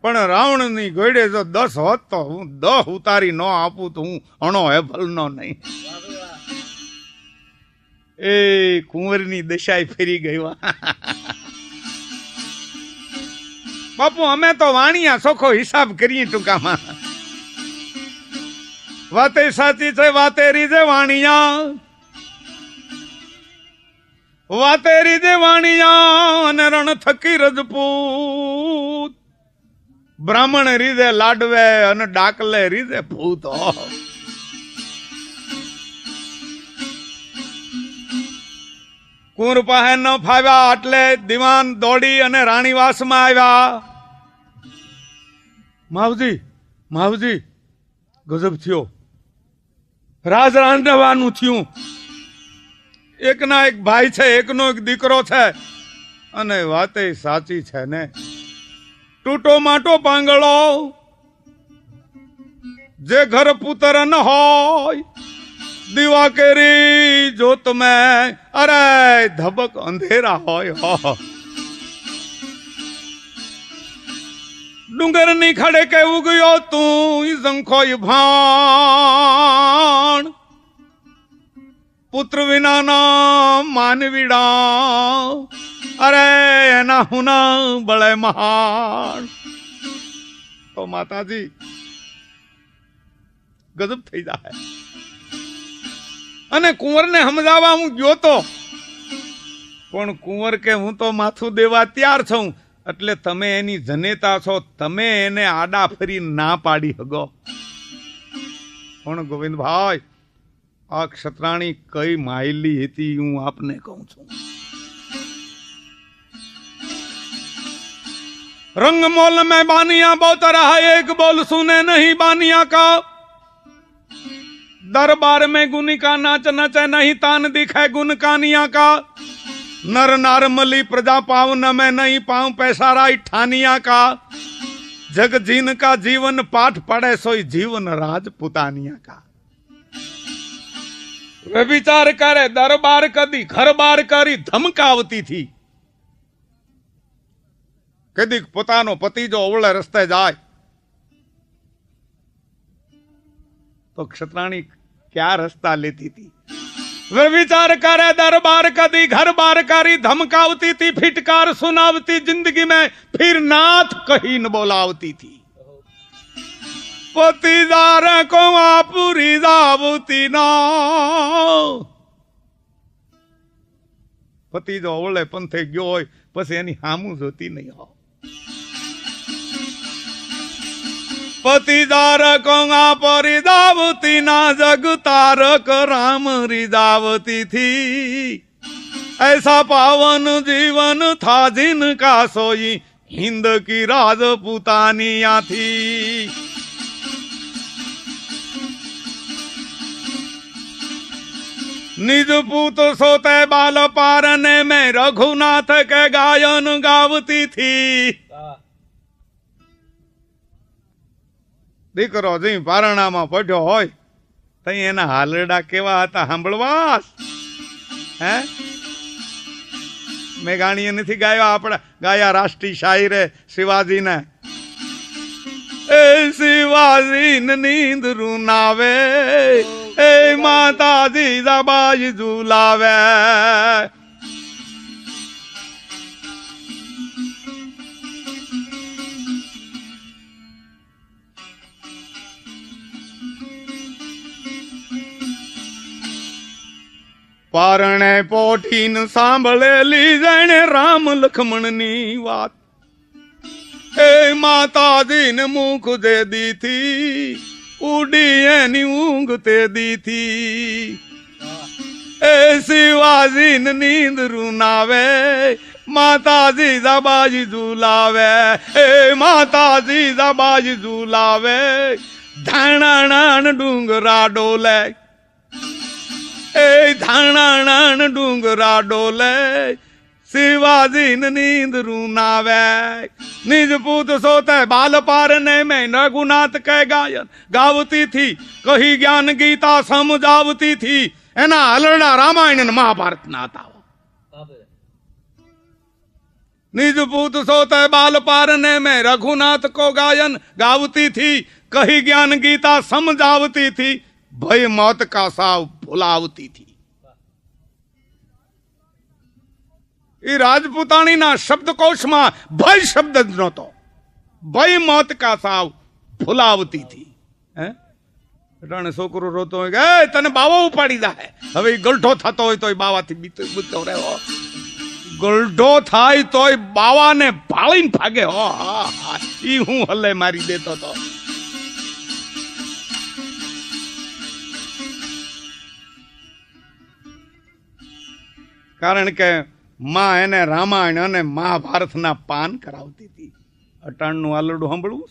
પણ રાવણની ગોળે જો 10 હોત તો હું 10 ઉતારી ન આપું તો હું અણો હેભલનો નહીં. એ કુંવરની દશાએ ફેરી ગઈ. બાપુ અમે તો વાણિયા સોખો હિસાબ કરીએ ટૂંકામાં. વાતે સાચી છે, વાતેરી છે વાણિયા, વાતેરી છે વાણિયા અને રણ થકી રજપૂત. બ્રાહ્મણ રીધે લાડવે અને ડાકલે રીધે ભૂત. કુંવર પાસે ન ફાવ્યા એટલે દિવાન દોડી અને રાણીવાસમાં આવ્યા. માવજી માવજી ગજબ થયો, રાજ રાંધવાનું થયું. એકના એક ભાઈ છે, એકનો એક દીકરો છે અને વાતે સાચી છે ને. ટૂટો માટો પાંગળો જે ઘર પુત્ર ન હોય, દીવા કેરી જોત મેં અરે ધબક અંધેરા હોય. ડુંગર ની ખડે કે ઉગયો તું ઝંખોય ભાણ, પુત્ર વિનાના માનવીડા અરે એના હુના બળે મહાન. તો માતાજી ગજબ થઈ જાય. અને કુંવરને સમજાવવા હું ગયો તો, પણ કુંવર કે હું તો માથું દેવા તૈયાર છું. એટલે તમે એની જનેતા છો, તમે એને આડા ફરી ના પાડી હગો. પણ ગોવિંદભાઈ આ ક્ષત્રાણી કઈ માયલી હતી હું આપને કહું છું. रंग मोल में बानिया बहुत रहा, एक बोल सुने नहीं बानिया का। दरबार में गुनी का नाच नचे नहीं, तान दिखे गुन कानिया का। नर नारमली प्रजा पाव न मैं नहीं पाऊं, पैसा राय ठानिया का। जग जीन का जीवन पाठ पड़े सोई जीवन राज पुतानिया का। व्यभिचार करे दरबार कदी घर बार करी धमकावती थी कदी पोतानो पति जो अवळे रस्ते जाए तो क्षत्राणी क्या रास्ता लेती थी। व्यभिचार करे दरबार कदी घर बार करी धमकावती थी फिटकार सुनावती जिंदगी में फिर नाथ कहीं न बोलावती थी। पतिदार को पूरी दावती ना पति जो ओले पंथे गयो होय पछी एनी हामू जोती नहीं हो। पतिदार को पूरी दावती ना जग तारक राम रिदावती थी। ऐसा पावन जीवन था जिनका सोई हिंद की राजपूतानिया थी। निज पूत सोते बाल पारने में रघुनाथ के गायन गावती थी। दीकरो जी पारणा में पढ़्यो होय तई एना हालरडा केवा हता सांभळवास हे मैं गाणीए नथी गायो आपड़ा गाया राष्ट्रीय शायर शिवाजी ने ए शिवाजी नींद रुनावे ए माता जी दबाई झूलावे। पारणे पोठीन सांभळेली जणे राम लक्ष्मणनी वात। ए माता जी ने मुख दे दी थी उड़ी एनी ऊंघ ते दी थी। ए शिवाजी ने नींद रुनावे माता जी दबाजी झूलावे। ए माता जी दबाजी झूलावे धाणाणान डूंगरा डोले। ए धाणाणान डूंगरा डोले शिवाजी नींद रुनावे। निज पूत सोते बाल पारने में रघुनाथ के गायन गावती थी कही ज्ञान गीता समझावती थी। एना हलड़ा रामायण महाभारत ना था। निज पूत सोते बाल पारने में रघुनाथ को गायन गावती थी कही ज्ञान गीता समझावती थी भय मौत का साव भुलावती थी। राजपूतानी ना शब्दकोश में भय शब्द ज नतो भय मौत का साव भुलावती थी। रण छोकरो रोतो होय के तने बावा उपाड़ी जाए हवे गलठो थतो होय तोय बावाथी बीतो रहो। गलठो थाय तोय बावा ने भाळीने भागे हो ई हूँ हल्ले मारी देतो तो। कारण के मां एने रामायण अने महाभारत ना पान करावती थी। अटाणनु आलडू सांभळवू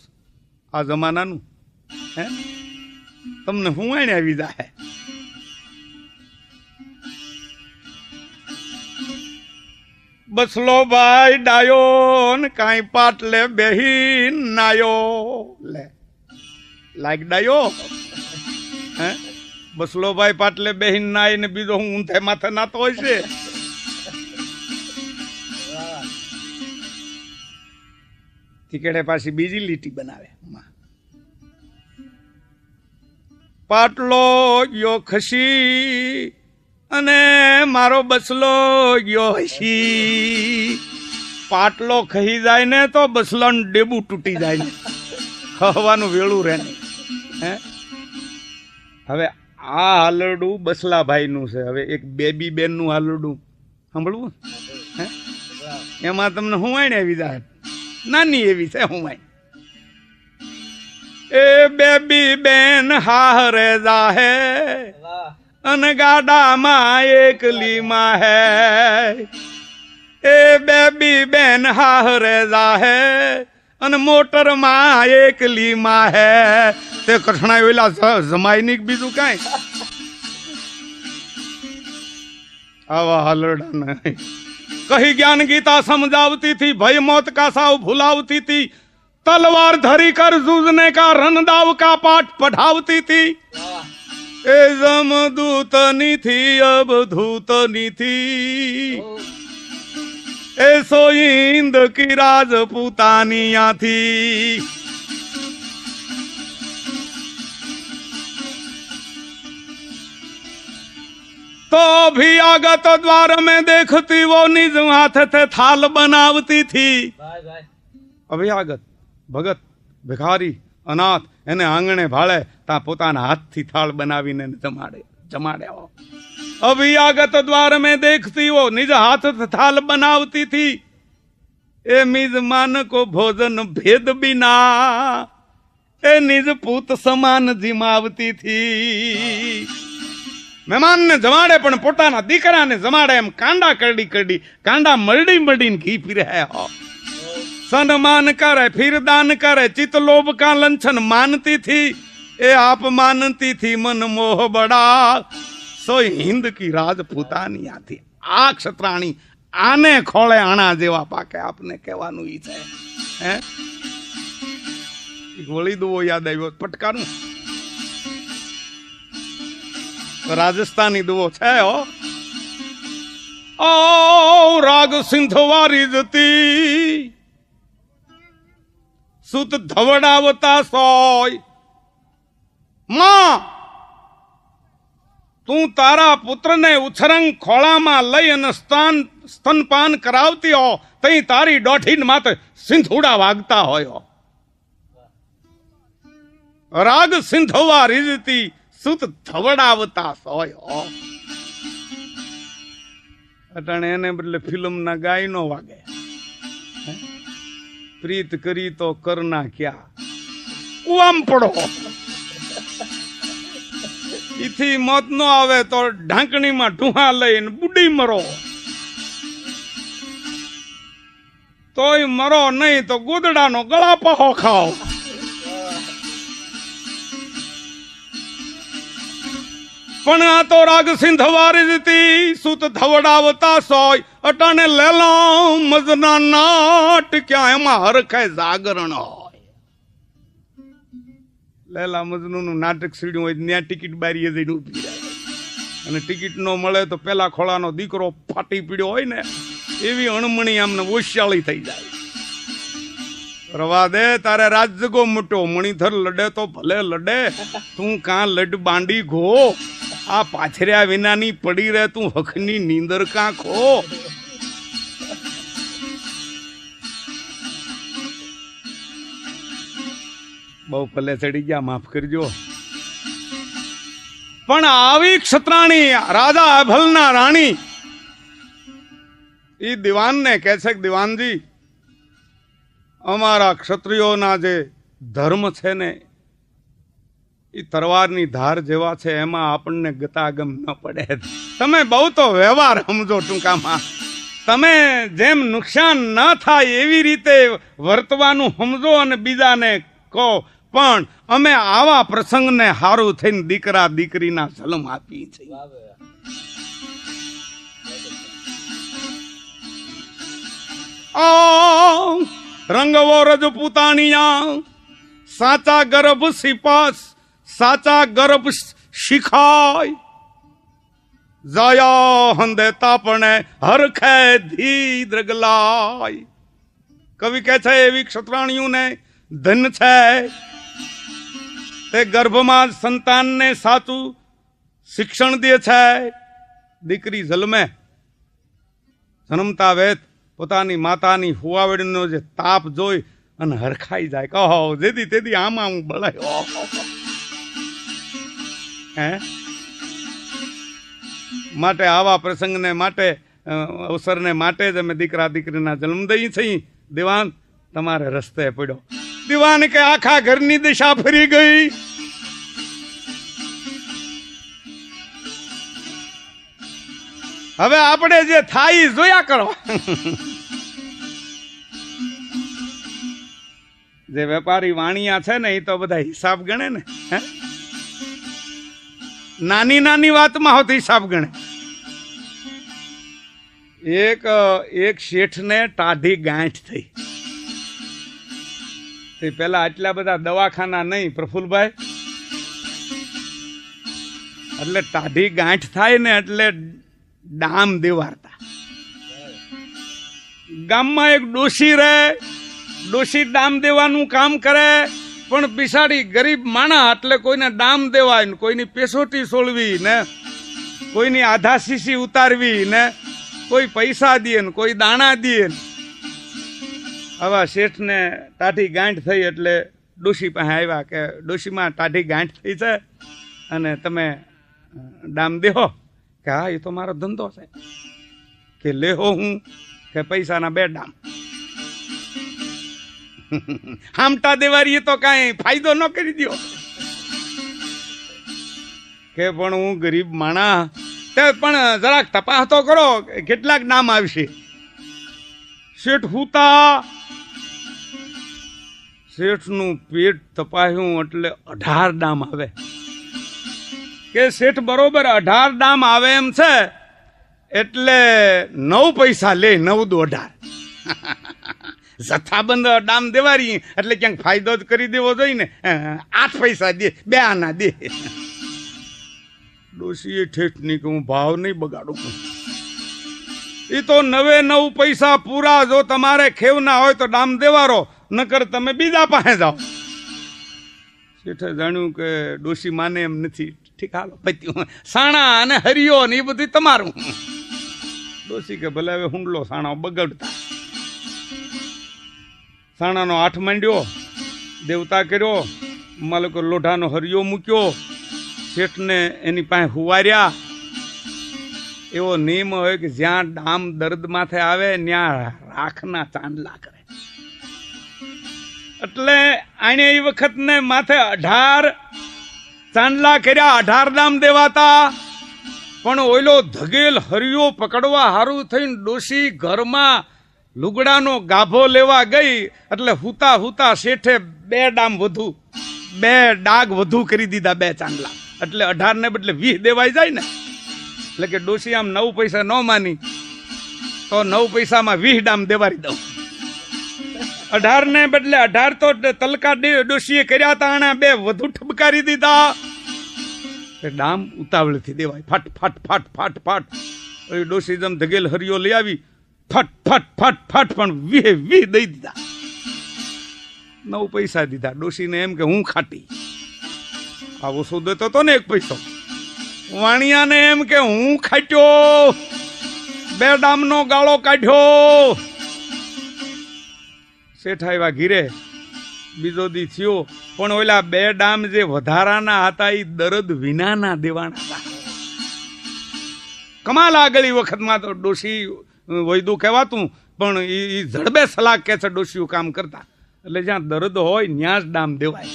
आ जमानानु हे तमने हुं आणे आवी जाए। बसलो भाई डायो न काई पाटले बेही नायो ले लाइक डायो हे बसलो भाई पाटले बेही नाय ने बीजो हुं ऊंधे माथे नातो होय छे। તીકેડે પાછી બીજી લીટી બનાવે પાટલો ગયો ખસી અને મારો બસલો ગયો હસી। પાટલો ખહી જાય ને તો બસલાનું ડેબુ તૂટી જાય ને ખવાનું વેળું રહે ને। હવે આ હાલરડું બસલાભાઈનું છે। હવે એક બેબી બેનનું હાલરડું સાંભળવું હે એમાં તમને હું આઈને આવી જાય नानी एवी से हूं मैं। ए बेबी बेन हारे जा है अनगाडा मा एकली मा है। ए बेबी बेन हारे जा है अन मोटर मा एकली मा है। ते कठणा वेला जमाईनी बीजू काई आवा हलड़ा नहीं। कही ज्ञान गीता समझावती थी भय मौत का साव भुलावती थी। तलवार धरी कर जूझने का रणदाव का पाठ पढ़ावती थी। એ જમદૂતની થી અવધૂતની થી એ સોઈંદ કી રાજપૂતાની આથી तो भी आगत द्वार में देखती वो निज हाथ थे थाल बनावती थी अभियागत भगत भिखारी अनाथ એને આંગણે ભાળે તા પોતાના હાથથી થાળ બનાવીને જમાડે અભિયાગત દ્વાર में देखती वो निज हाथ थाल बनावती थी ए मिजमान को भोजन भेद बिना ए निज पूत સમાન जिमावती थी મહેમાનને જમાડે પણ પોતાના દીકરાને જમાડે એમ કાંડા કરડી કાંડા મરડીને ઘી પીરે હો સન્માન કરે फिर दान करे चित लोभ का लंछन मानती थी ए आप मानती थी मन मोह बड़ा સો હિન્દ કી રાજપૂતાની આથી આ ક્ષત્રાણી આને ખોળે આણા જેવા પાકે આપને કહેવાનું ઈ છે હે એક વળી દુવો યાદ આવ્યો પટકારું રાજસ્થાની દુવો છે હો ઓ રાગ સિંધવારી જતી સુત ધવડાવતા સોય માં તું તારા પુત્રને ઉછરંગ ખોળામાં લઈ અને સ્તનપાન કરાવતી હો તઈ તારી દોઢીન માથે સિંધુડા વાગતા હોય રાગ સિંધવા રીજતી સુત ધવડાવતા સોય અટાણે એને બદલે ફિલ્મ ના ગાય નો વાગે પ્રીત કરી તો કરના ક્યાં કુવામ પડો ઈથી મોત નો આવે તો ઢાંકણીમાં ઢુહા લઈને બુડી મરો તોય મરો નહીં તો ગોદડાનો ગળા પહો ખાઓ પણ આ તો રાગ સિંધવારી દીતી સુત ધવડાવતા સોય અટાણે લેલો મજના નાટ ક્યાં એમાં હરખે જાગરણ હોય લેલા મજનુ નું નાટક સીડ્યું હોય ત્યાં ટિકિટ બારીએ જઈને ઉભી રહે અને ટિકિટ નો મળે તો પેલા ખોળાનો દીકરો ફાટી પીડ્યો હોય ને એવી અણમણી આમને ઓશિયાળી થઈ જાય રવા દે તારે રાજગો મોટો મણિધર લડે તો ભલે લડે તું કાં લડ બાંડી ઘો આ પાછર્યા વિનાની પડી રહે તું હખની નીંદર કાં ખો બહુ પલ્લે ચડી ગયા માફ કરજો પણ આવી ક્ષત્રાણી રાજા અભલના રાણી ઈ દિવાનને કહે છે કે દિવાનજી અમારા ક્ષત્રિયોના જે ધર્મ છે ને એ તરવારની ધાર જેવા છે એમાં આપણને ગતાગમ ન પડે તમે બહુ તો વ્યવહાર સમજો ટૂંકામાં તમે જેમ નુકસાન ન થાય એવી રીતે વર્તવાનું સમજો અને બીજાને કહો પણ અમે આવા પ્રસંગને હારું થઈને દીકરા દીકરીના જન્મ આપી છે રંગવો રજપૂતાણીયા સાચા ગર્ભ સિપાસ સાચા ગર્ભ શિખાય જયા હંદે તાપણે હરખે ધી દ્રગલાય કવિ કહે છે એવી ક્ષત્રાણીઓને ધન છે તે ગર્ભમાં સંતાનને સાચું શિક્ષણ દે છે દીકરી જન્મે જન્મતા વેત પોતાની માતાની હુવાવડીનો જે તાપ જોઈ અને હરખાઈ જાય કહો જેથી તેથી આમાં હું બળાયો હે માટે આવા પ્રસંગને માટે અવસરને માટે જ અમે દીકરા દીકરીના જન્મ દઈ છીએ દિવાન તમારે રસ્તે પડ્યો દિવાન કે આખા ઘરની દિશા ફરી ગઈ હવે આપણે જે થાય જોયા કરો જે વેપારી વાણિયા છે ને એ તો બધા હિસાબ ગણે ને નાની નાની વાતમાં હોત હિસાબ ગણે એક શેઠને ટાઢી ગાંઠ થઈ તે પેલા આટલા બધા દવાખાના નહીં પ્રફુલભાઈ એટલે ટાઢી ગાંઠ થાય ને એટલે ડામ દેવારતા. ગામમાં એક ડોશી રહે, ડોશી ડામ દેવાનું કામ કરે, પણ બિસાડી ગરીબ માણા એટલે કોઈને ડામ દેવાય ને કોઈની પેસોટી સોળવી ને કોઈની આધા શીશી ઉતારવી ને કોઈ પૈસા દે ને કોઈ દાણા દે. આવા શેઠને ટાઢી ગાંઠ થઈ એટલે ડોશી પાસે આવ્યા કે ડોશીમાં ટાઢી ગાંઠ થઈ છે અને તમે ડામ દેહો. કે હા એ તો મારો ધંધો છે. કે લેહો હું કે પૈસાના 2 ડામ. હામટા દેવારી તો કાંઈ ફાયદો ન કરી દો. કે પણ હું ગરીબ માણા તે પણ જરાક તપાસ તો કરો કેટલાક ડામ આવશે. શેઠ હુતા, શેઠનું પેટ તપાયું એટલે 18 ડામ આવે. કે શેઠ બરોબર 18 ડામ આવે એમ છે એટલે 9 પૈસા લે, 9 દુ 18. જથ્થાબંધ ડામ દેવારી એટલે ક્યાંક ફાયદો જ કરી દેવો જોઈએ ને. 8 પૈસા દે, 2 આના દે. ડોશીએ ઠેઠ નહીં કે હું ભાવ નહીં બગાડું. એ તો 9 પૈસા પૂરા. જો તમારે ખેવના હોય તો ડામ દેવારો, નકર તમે બીજા પાસે જાઓ. શેઠે જાણ્યું કે ડોશી માને એમ નથી. ઠીક હાલો પત્યું. સાણા અને હરિયો ને એ બધું તમારું. ડોશી કે ભલે હવે હુંડલો સાણા બગડતા. સાણાનો 8 માંડ્યો, દેવતા કર્યો, માલકો લોઢાનો હરિયો મૂક્યો, શેઠને એની પાસે હુવાર્યા. એવો નિયમ હોય કે જ્યાં ડામ દર્દ માથે આવે ત્યાં રાખના ચાંદલા કરે. એટલે આને એ વખત ને માથે 18 ચાંદલા કર્યા, 18 ડામ દેવાતા. પણ ઓઈલો ધગેલ હરિયો પકડવા હારું થઈને ડોશી ઘરમાં લુગડાનો ગાભો લેવા ગઈ એટલે હુતા હુતા શેઠે 2 ડામ વધુ, 2 ડાગ વધુ કરી દીધા, 2 ચાંદલા. એટલે 18 ને બદલે 20 દેવાઈ જાય ને. એટલે કે ડોશી આમ 9 પૈસા ન માની તો 9 પૈસામાં 20 ડામ દેવારી દઉં. 18 ને બદલે 18 તો તલકા ડોશીએ કર્યા હતા, આના 2 વધુ ઠબકારી દીધા. ડામ ઉતાવળથી દેવાય, ફટ ફટ ફટ ફટ ફટ. ડોશી જેમ ધગેલ હરિયો લઈ આવી, ફટ ફટ ફટ ફટ, પણ 20 દઈ દીધા. 9 પૈસા દીધા. ડોશીને એમ કે હું ખાટી. આવો સોદો તો ને 1 પૈસો. વાણિયાને એમ કે હું ખાટ્યો, 2 ડામનો ગાળો કાઢ્યો. શેઠ આવ્યા ઘીરે, બીજો દી થયો, પણ ઓલા 2 ડામ જે વધારાના હતા એ દર્દ વિનાના દેવાના હતા. કમાલ આગળ વખતમાં તો ડોશી વૈદું કહેવાતું, પણ એ જડબે સલાહ કે છે ડોશીઓ કામ કરતા. એટલે જ્યાં દર્દ હોય ત્યાં જ ડામ દેવાય.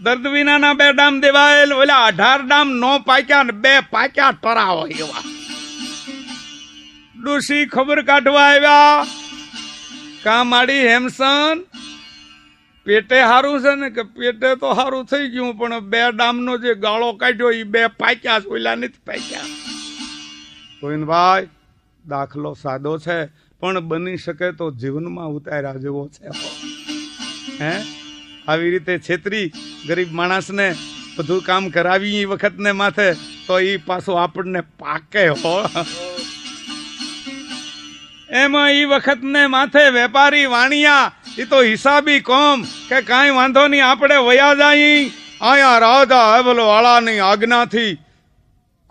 દર્દ વિનાના 2 ડામ દેવાય. ઓલા 18 ડામ નો પાક્યા ને 2 પાક્યા ટરા હોય એવા. ડોશી ખબર કાઢવા આવ્યા. કામાડી હેમસન પેટે હારું છે ને? કે પેટે તો હારું થઈ ગયું, પણ 2 ડામનો જે ગાળો કાઢ્યો એ 2 પાક્યા, ઓલા નથી પાક્યા. ગોવિંદભાઈ દાખલો સાદો છે પણ બની શકે તો જીવનમાં ઉતાર્યા જેવો છે. હે આવી રીતે છેતરી ગરીબ માણસને બધું કામ કરાવી એ વખત ને માથે તો એ પાછો આપણને પાકે હો. એમાં એ વખત ને માથે વેપારી વાણિયા એ તો હિસાબી કોમ કે કાંઈ વાંધો નહીં, આપણે વયા જાય. આયા રાજા હેબલ વાળાની આજ્ઞાથી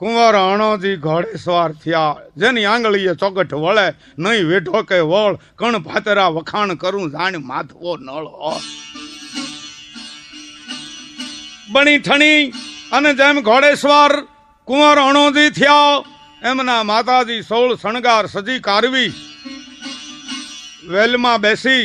કુંવર અણોજી ઘોડે સવાર થયા. જેની આંગળીએ ચોકટ વળે નહીં વેઢો કે વળ, કણ ભાતરા વખાણ કરું જાણ માથવો નળ. બની ઠણી અને જેમ ઘોડેશ્વર કુંવર અણોજી થયા એમના માતાજી 16 શણગાર સજી કારવી, વેલમાં બેસી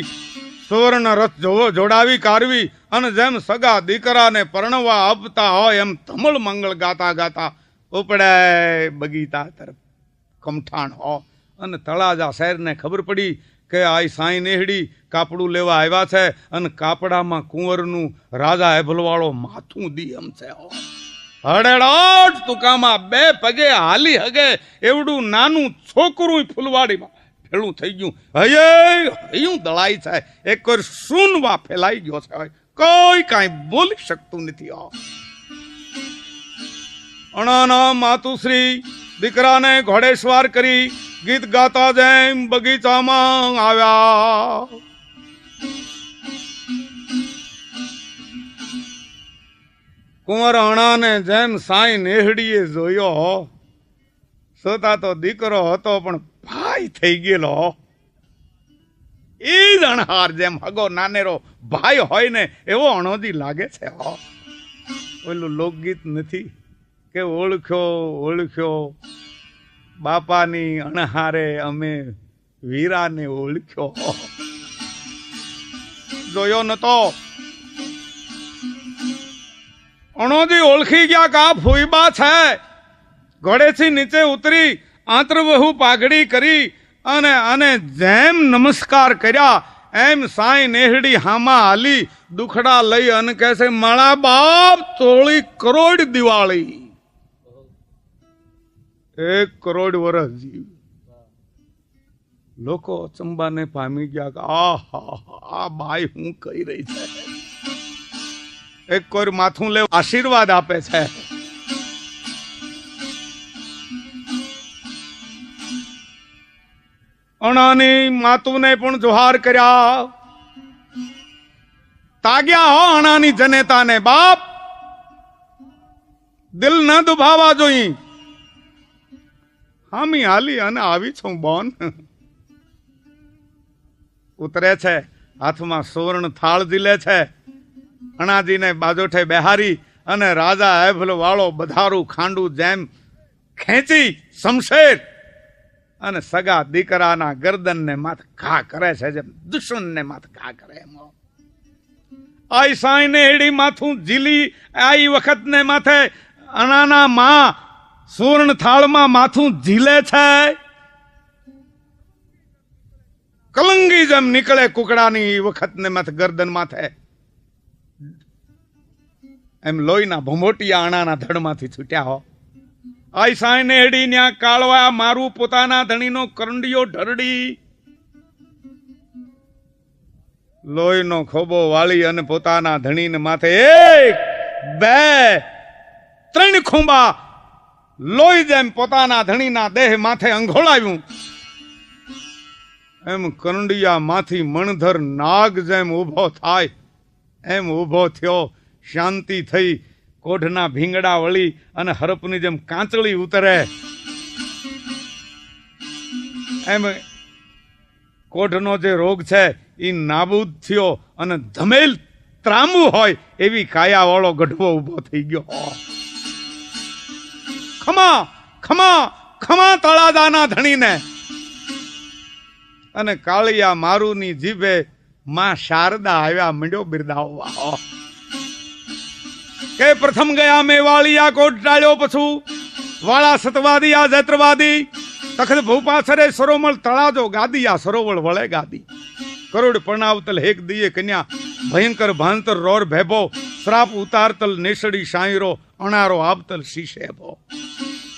સુવર્ણ રથ જોડાવી કારવી, અને જેમ સગા દીકરાને પરણવા આપતા હોય એમ ધમળ મંગળ ગાતા ગાતા ઉપડે બગીતા તરફ કમઠાણ હો. અને તળાજા શહેરને ખબર પડી કે આ સાંઈ નેહડી કાપડું લેવા આવ્યા છે, અને કાપડામાં કુંવરનું રાજા હેભલવાળો માથું દી એમ છે. હડેડોટ તુકામાં 2 પગે હાલી હગે એવડું નાનું છોકરું ફૂલવાડીમાં ભેળું થઈ ગયું. હયું દળાઈ છે. એક વાર સૂનવા ફેલાઈ ગયો છે, કોઈ કાંઈ બોલી શકતું નથી. અણાના માતુશ્રી દીકરાને ઘોડેસવાર કરી ગીત ગાતા જેમ બગીચામાં આવ્યા. કુંવર અણાને જેમ સાઈ નેહડીએ જોયો, સોતા તો દીકરો હતો પણ ભાઈ થઈ ગયેલો. એ જ અણહાર જેમ હગો નાનેરો ભાઈ હોય ને એવો અણોજી લાગે છે. ઓલું લોકગીત નથી કે ઓળખ્યો ઓળખ્યો બાપાની અણહારે અમે વીરાને ઓળખ્યો. જોયો નતો. અણોજી ઓળખી ગયા કે આ ફૂઈબા છે. ઘોડેથી નીચે ઉતરી આંતરવહુ પાઘડી કરી અને જેમ નમસ્કાર કર્યા એમ સાઈ નેહડી હામાં હાલી દુખડા લઈ અને કહે છે, મારા બાપ તોળી કરોડ દિવાળી. 1 કરોડ વર્ષ જીવ. લોકો ચંબાને પામી ગયા કે આ બાઈ હું કહી રહી છે. એક કોઈ માથું લે આશીર્વાદ આપે છે. અણાની માતુને પણ જોહાર કર્યા. તાગ્યા હો અણાની જનેતાને. બાપ દિલ ન દુભાવા જોઈ. હામી હાલી અને આવી છું બોન. ઉતરે છે, હાથમાં સુવર્ણ થાળ ઝીલે છે. અણાજીને બાજોઠે બેહારી અને રાજા એભલ વાળો બધારું ખાંડું જેમ ખેંચી શમશેર અને સગા દીકરાના ગરદનને માથે ઘા કરે છે જેમ દુશ્મનને માથે ઘા કરે એમ. આઈ સાઈને હેડી માથું ઝીલી આઈ વખત ને માથે અણાના માં સુવર્ણ થાળમાં માથું ઝીલે છે. કલંગી જેમ નીકળે કુકડાની વખત ને માથે ગરદન માથે એમ લોહીના ભમોટિયા અણાના ધડમાંથી છૂટ્યા હો. આઈ સાઈને હેડી ન્યા કાળવા મારું પોતાના ધણીનો કરંડિયો ઢરડી લોહીનો ખોબો વાળી અને પોતાના ધણીને માથે 1 2 3 ખુંબા લોહી જેમ પોતાના ધણીના દેહ માથે અંઘોળાવ્યું. એમ કરંડિયા માંથી મણધર નાગ જેમ ઉભો થાય એમ ઉભો થયો. શાંતિ થઈ. કોઢના ભીંગડા વળી અને હરપની જેમ કાંચળી ઉતરે એમ કોઢનો જે રોગ છે એ નાબૂદ થયો અને ધમેલ ત્રાંબુ હોય એવી કાયા વાળો ગઢવો ઉભો થઈ ગયો. ખમા ખમા ખમા તળાદાના ધણીને. અને કાળિયા મારુની જીભે માં શારદા આવ્યા મંડ્યો બિરદાવવા કે પ્રથમ ગયા મેવાળિયા કોટ ટાળ્યો પછું વાળા સતવાદી આ જૈત્રવાદી તખત ભૂપાસરે સરોમળ તળાજો ગાદી આ સરોવળ વળે ગાદી. કરોડ પરણાવતલ હેક દિયે કન્યા ભયંકર ભાંતર રોર ભેભો શ્રાપ ઉતારતલ નેસડી શાયરો અણારો આપતલ શીશેભો.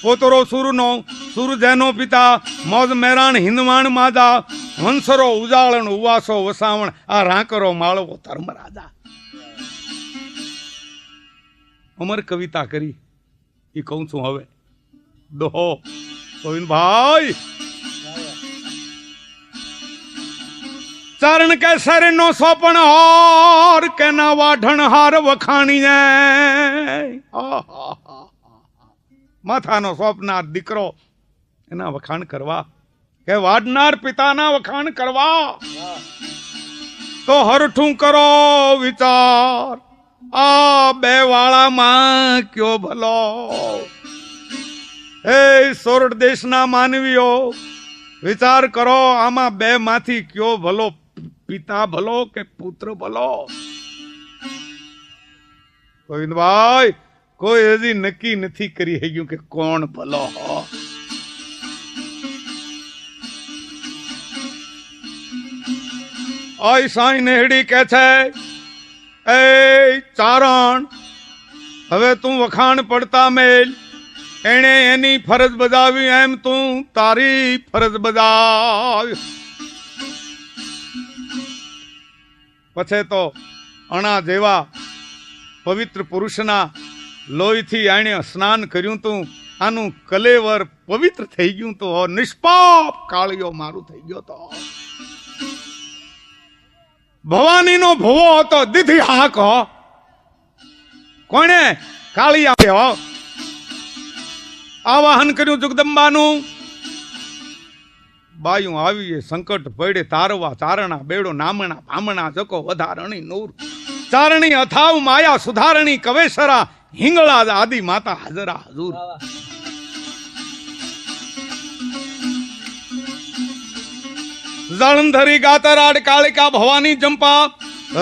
પોતરો સુરનો સુર જેનો પિતા મોજ મેરાણ હિંદવાણ માજા વંસરો ઉજાળણ ઉવાસો વસાવણ આ રાંકરો માળવો ધર્મ રાજા. અમર કવિતા કરી એ કહું છું હવે દોહો ગોવિંદભાઈ. ચરણ કે સર નો સોપણ હાર કે ના વાઢણ હાર વખાણી માથાનો સોપનાર દીકરો એના વખાણ કરવા કે વાઢનાર પિતાના વખાણ કરવા તો હરઠું કરો વિચાર. આ 2 વાળામાં કયો ભલો. એ સોરઠ દેશના માનવીઓ વિચાર કરો આમાં 2 માંથી કયો ભલો. પિતા ભલો કે પુત્ર ભલો. ગોવિંદભાઈ કોઈ હજી નક્કી નથી કરી ગયું કે કોણ ભલો. આઈ સાઈ નેહડી કે છે, એ ચારણ હવે તું વખાણ પડતા મેલ. એણે એની ફરજ બજાવી એમ તું તારી ફરજ બજાવ. પછી તો અણા જેવા પવિત્ર પુરુષના લોહીથી આણે સ્નાન કર્યું તું, આનું કલેવર પવિત્ર થઈ ગયું તો નિષ્પાપ કાળિયો મારું થઈ ગયો તો. ભવાનીનો ભવો હતો, દીધી હાક હો. કોણે? કાળિયા આવાહન કર્યું જગદંબાનું. બાયું આવી સંકટ પડે તારવા, ચારણા બેડો નામણા ભામણા જકો વધારણી નૂર, ચારણી અથાવ માયા સુધારણી કવેસરા, હિંગળા આદિ માતા હાજરા હજુર. જળંધરી ગાતરાડ કાળિકા ભવાની જંપા,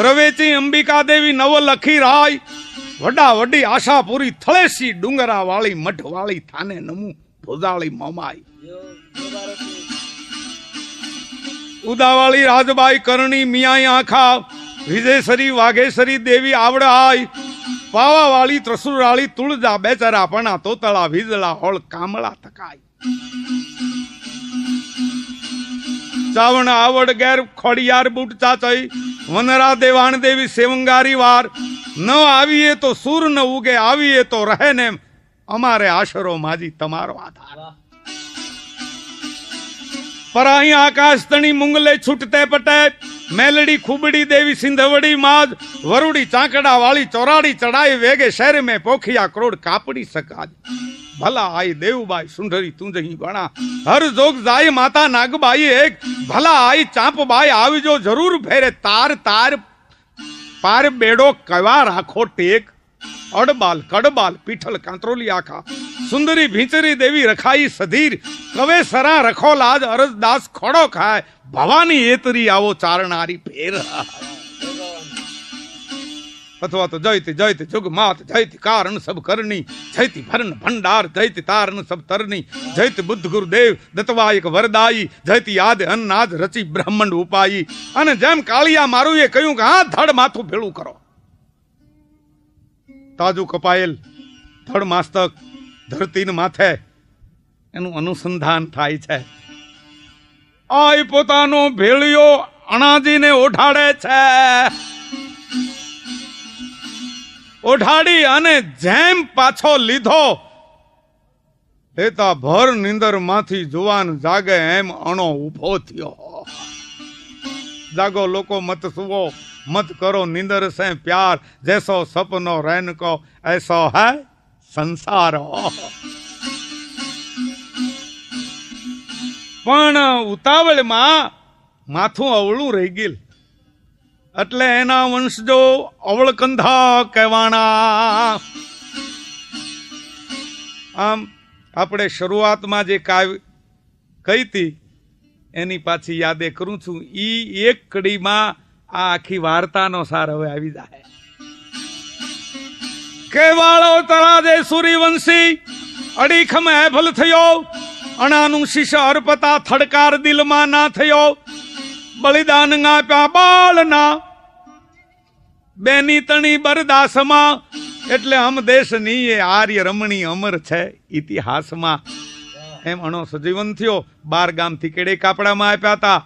રવેચી અંબિકા દેવી નવ લખી રાય, વડા વડી આશા પૂરી થળેસી ડુંગરા વાળી મઠ વાળી થાને નમુ ભોજાળી મમાઈ. ઉદાવાળી રાજબાઈ કરણી મિયાઈ આખા, વિજયસરી વાઘેશ્વરી દેવી આવડાઈ, પાવા વાળી ત્રસુરાળી તુળજા બેચરા પણા તોતળા વિજળા હોળ કામળા તકાઈ. ચાવણ આવડ ગેર ખોડિયાર બુટ ચાચઈ, વનરા દેવાણ દેવી સેવંગારી વાર, ન આવીએ તો સૂર ન ઉગે, આવીએ તો રહે ને અમારે આશરો માજી તમારો આધાર. પરાહી આકાશ તણી મુંગલે છૂટતે પટે, મેલડી ખુબડી દેવી સિંધવડી માજ, વરુડી ચાંકડા વાળી ચોરાડી ચડાઈ વેગે શહેર में પોખિયા કરોડ કાપડી સકાજ. ભલા આઈ દેવબાઈ સુંઢરી તુંજહી બણા, હર જોગ જાય માતા નાગબાઈ એક, ભલા આઈ ચાંપબાઈ આવજો જરૂર ફેરે, તાર તાર પાર બેડો કવા રાખો ટેક. અડબાલ કડબાલ પીઠલ કાંતરોલી આખા, સુંદરી ભીંચરી દેવી રખાઈ સધીર, કવે સરા રખો લાજ અરજદાસ ખોડો ખાય, ભવાની એતરી આવો ચારણારી ફેર. અથવા તો જયતિ જયતિ જુગ માત, જયતિ કારણ સબ કરણી, જયતિ ભરણ ભંડાર, જયતિ તારણ સબ તરની, જયતિ બુદ્ધ ગુરુદેવ દત્વાયક વરદાઈ, જયતિ યાદ અન્નાજ રચી બ્રહ્માંડ ઉપાઈ. અને જેમ કાળિયા મારું એ કહ્યું કે હા ધડ માથું ભેળું કરો, તાજુ કપાયેલ ધડ માસ્તક ધરતી માથે એનું અનુસંધાન થાય છે. આય પોતાનો ભેળિયો અણાજીને ઓઢાડે છે, ઓઢાડી અને જેમ પાછો લીધો, લેતા ભર નીંદર માંથી જુવાન જાગે એમ અણો ઉભો થયો. જાગો લોકો મત સુવો, મત કરો નીંદર સે પ્યાર, જૈસો સપનો રैन को ऐसो है સંસારો. પણ ઉતાવળમાં માથું અવળું રહી ગયેલ, એટલે એના વંશજો અવળકંધા કહેવાના. આમ આપણે શરૂઆતમાં જે કાવ્ય કહી હતી એની પાછી યાદે કરું છું. ઈ એક કડીમાં આ આખી વાર્તાનો સાર હવે આવી જાય. કેવાળો તળાજે સૂર્યવંશી અડીખમ એભલ થયો, અણાનું શીશ અર્પતા થડકાર દિલમાં ના થયો, બલિદાન આપ્યા બાળના બેની તણી બરદાસમાં. એટલે અમ દેશની એ આર્ય રમણી અમર છે ઇતિહાસમાં. એમ અણો સજીવન થયો, 12 ગામથી કેડે કાપડામાં આપ્યા હતા.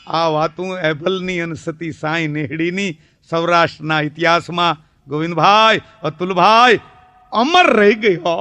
આ વાતું એભલની અને સતી સાંઈ નેહડીની સૌરાષ્ટ્રના ઇતિહાસમાં ગોવિંદભાઈ અતુલભાઈ અમર રહી ગઈ હો.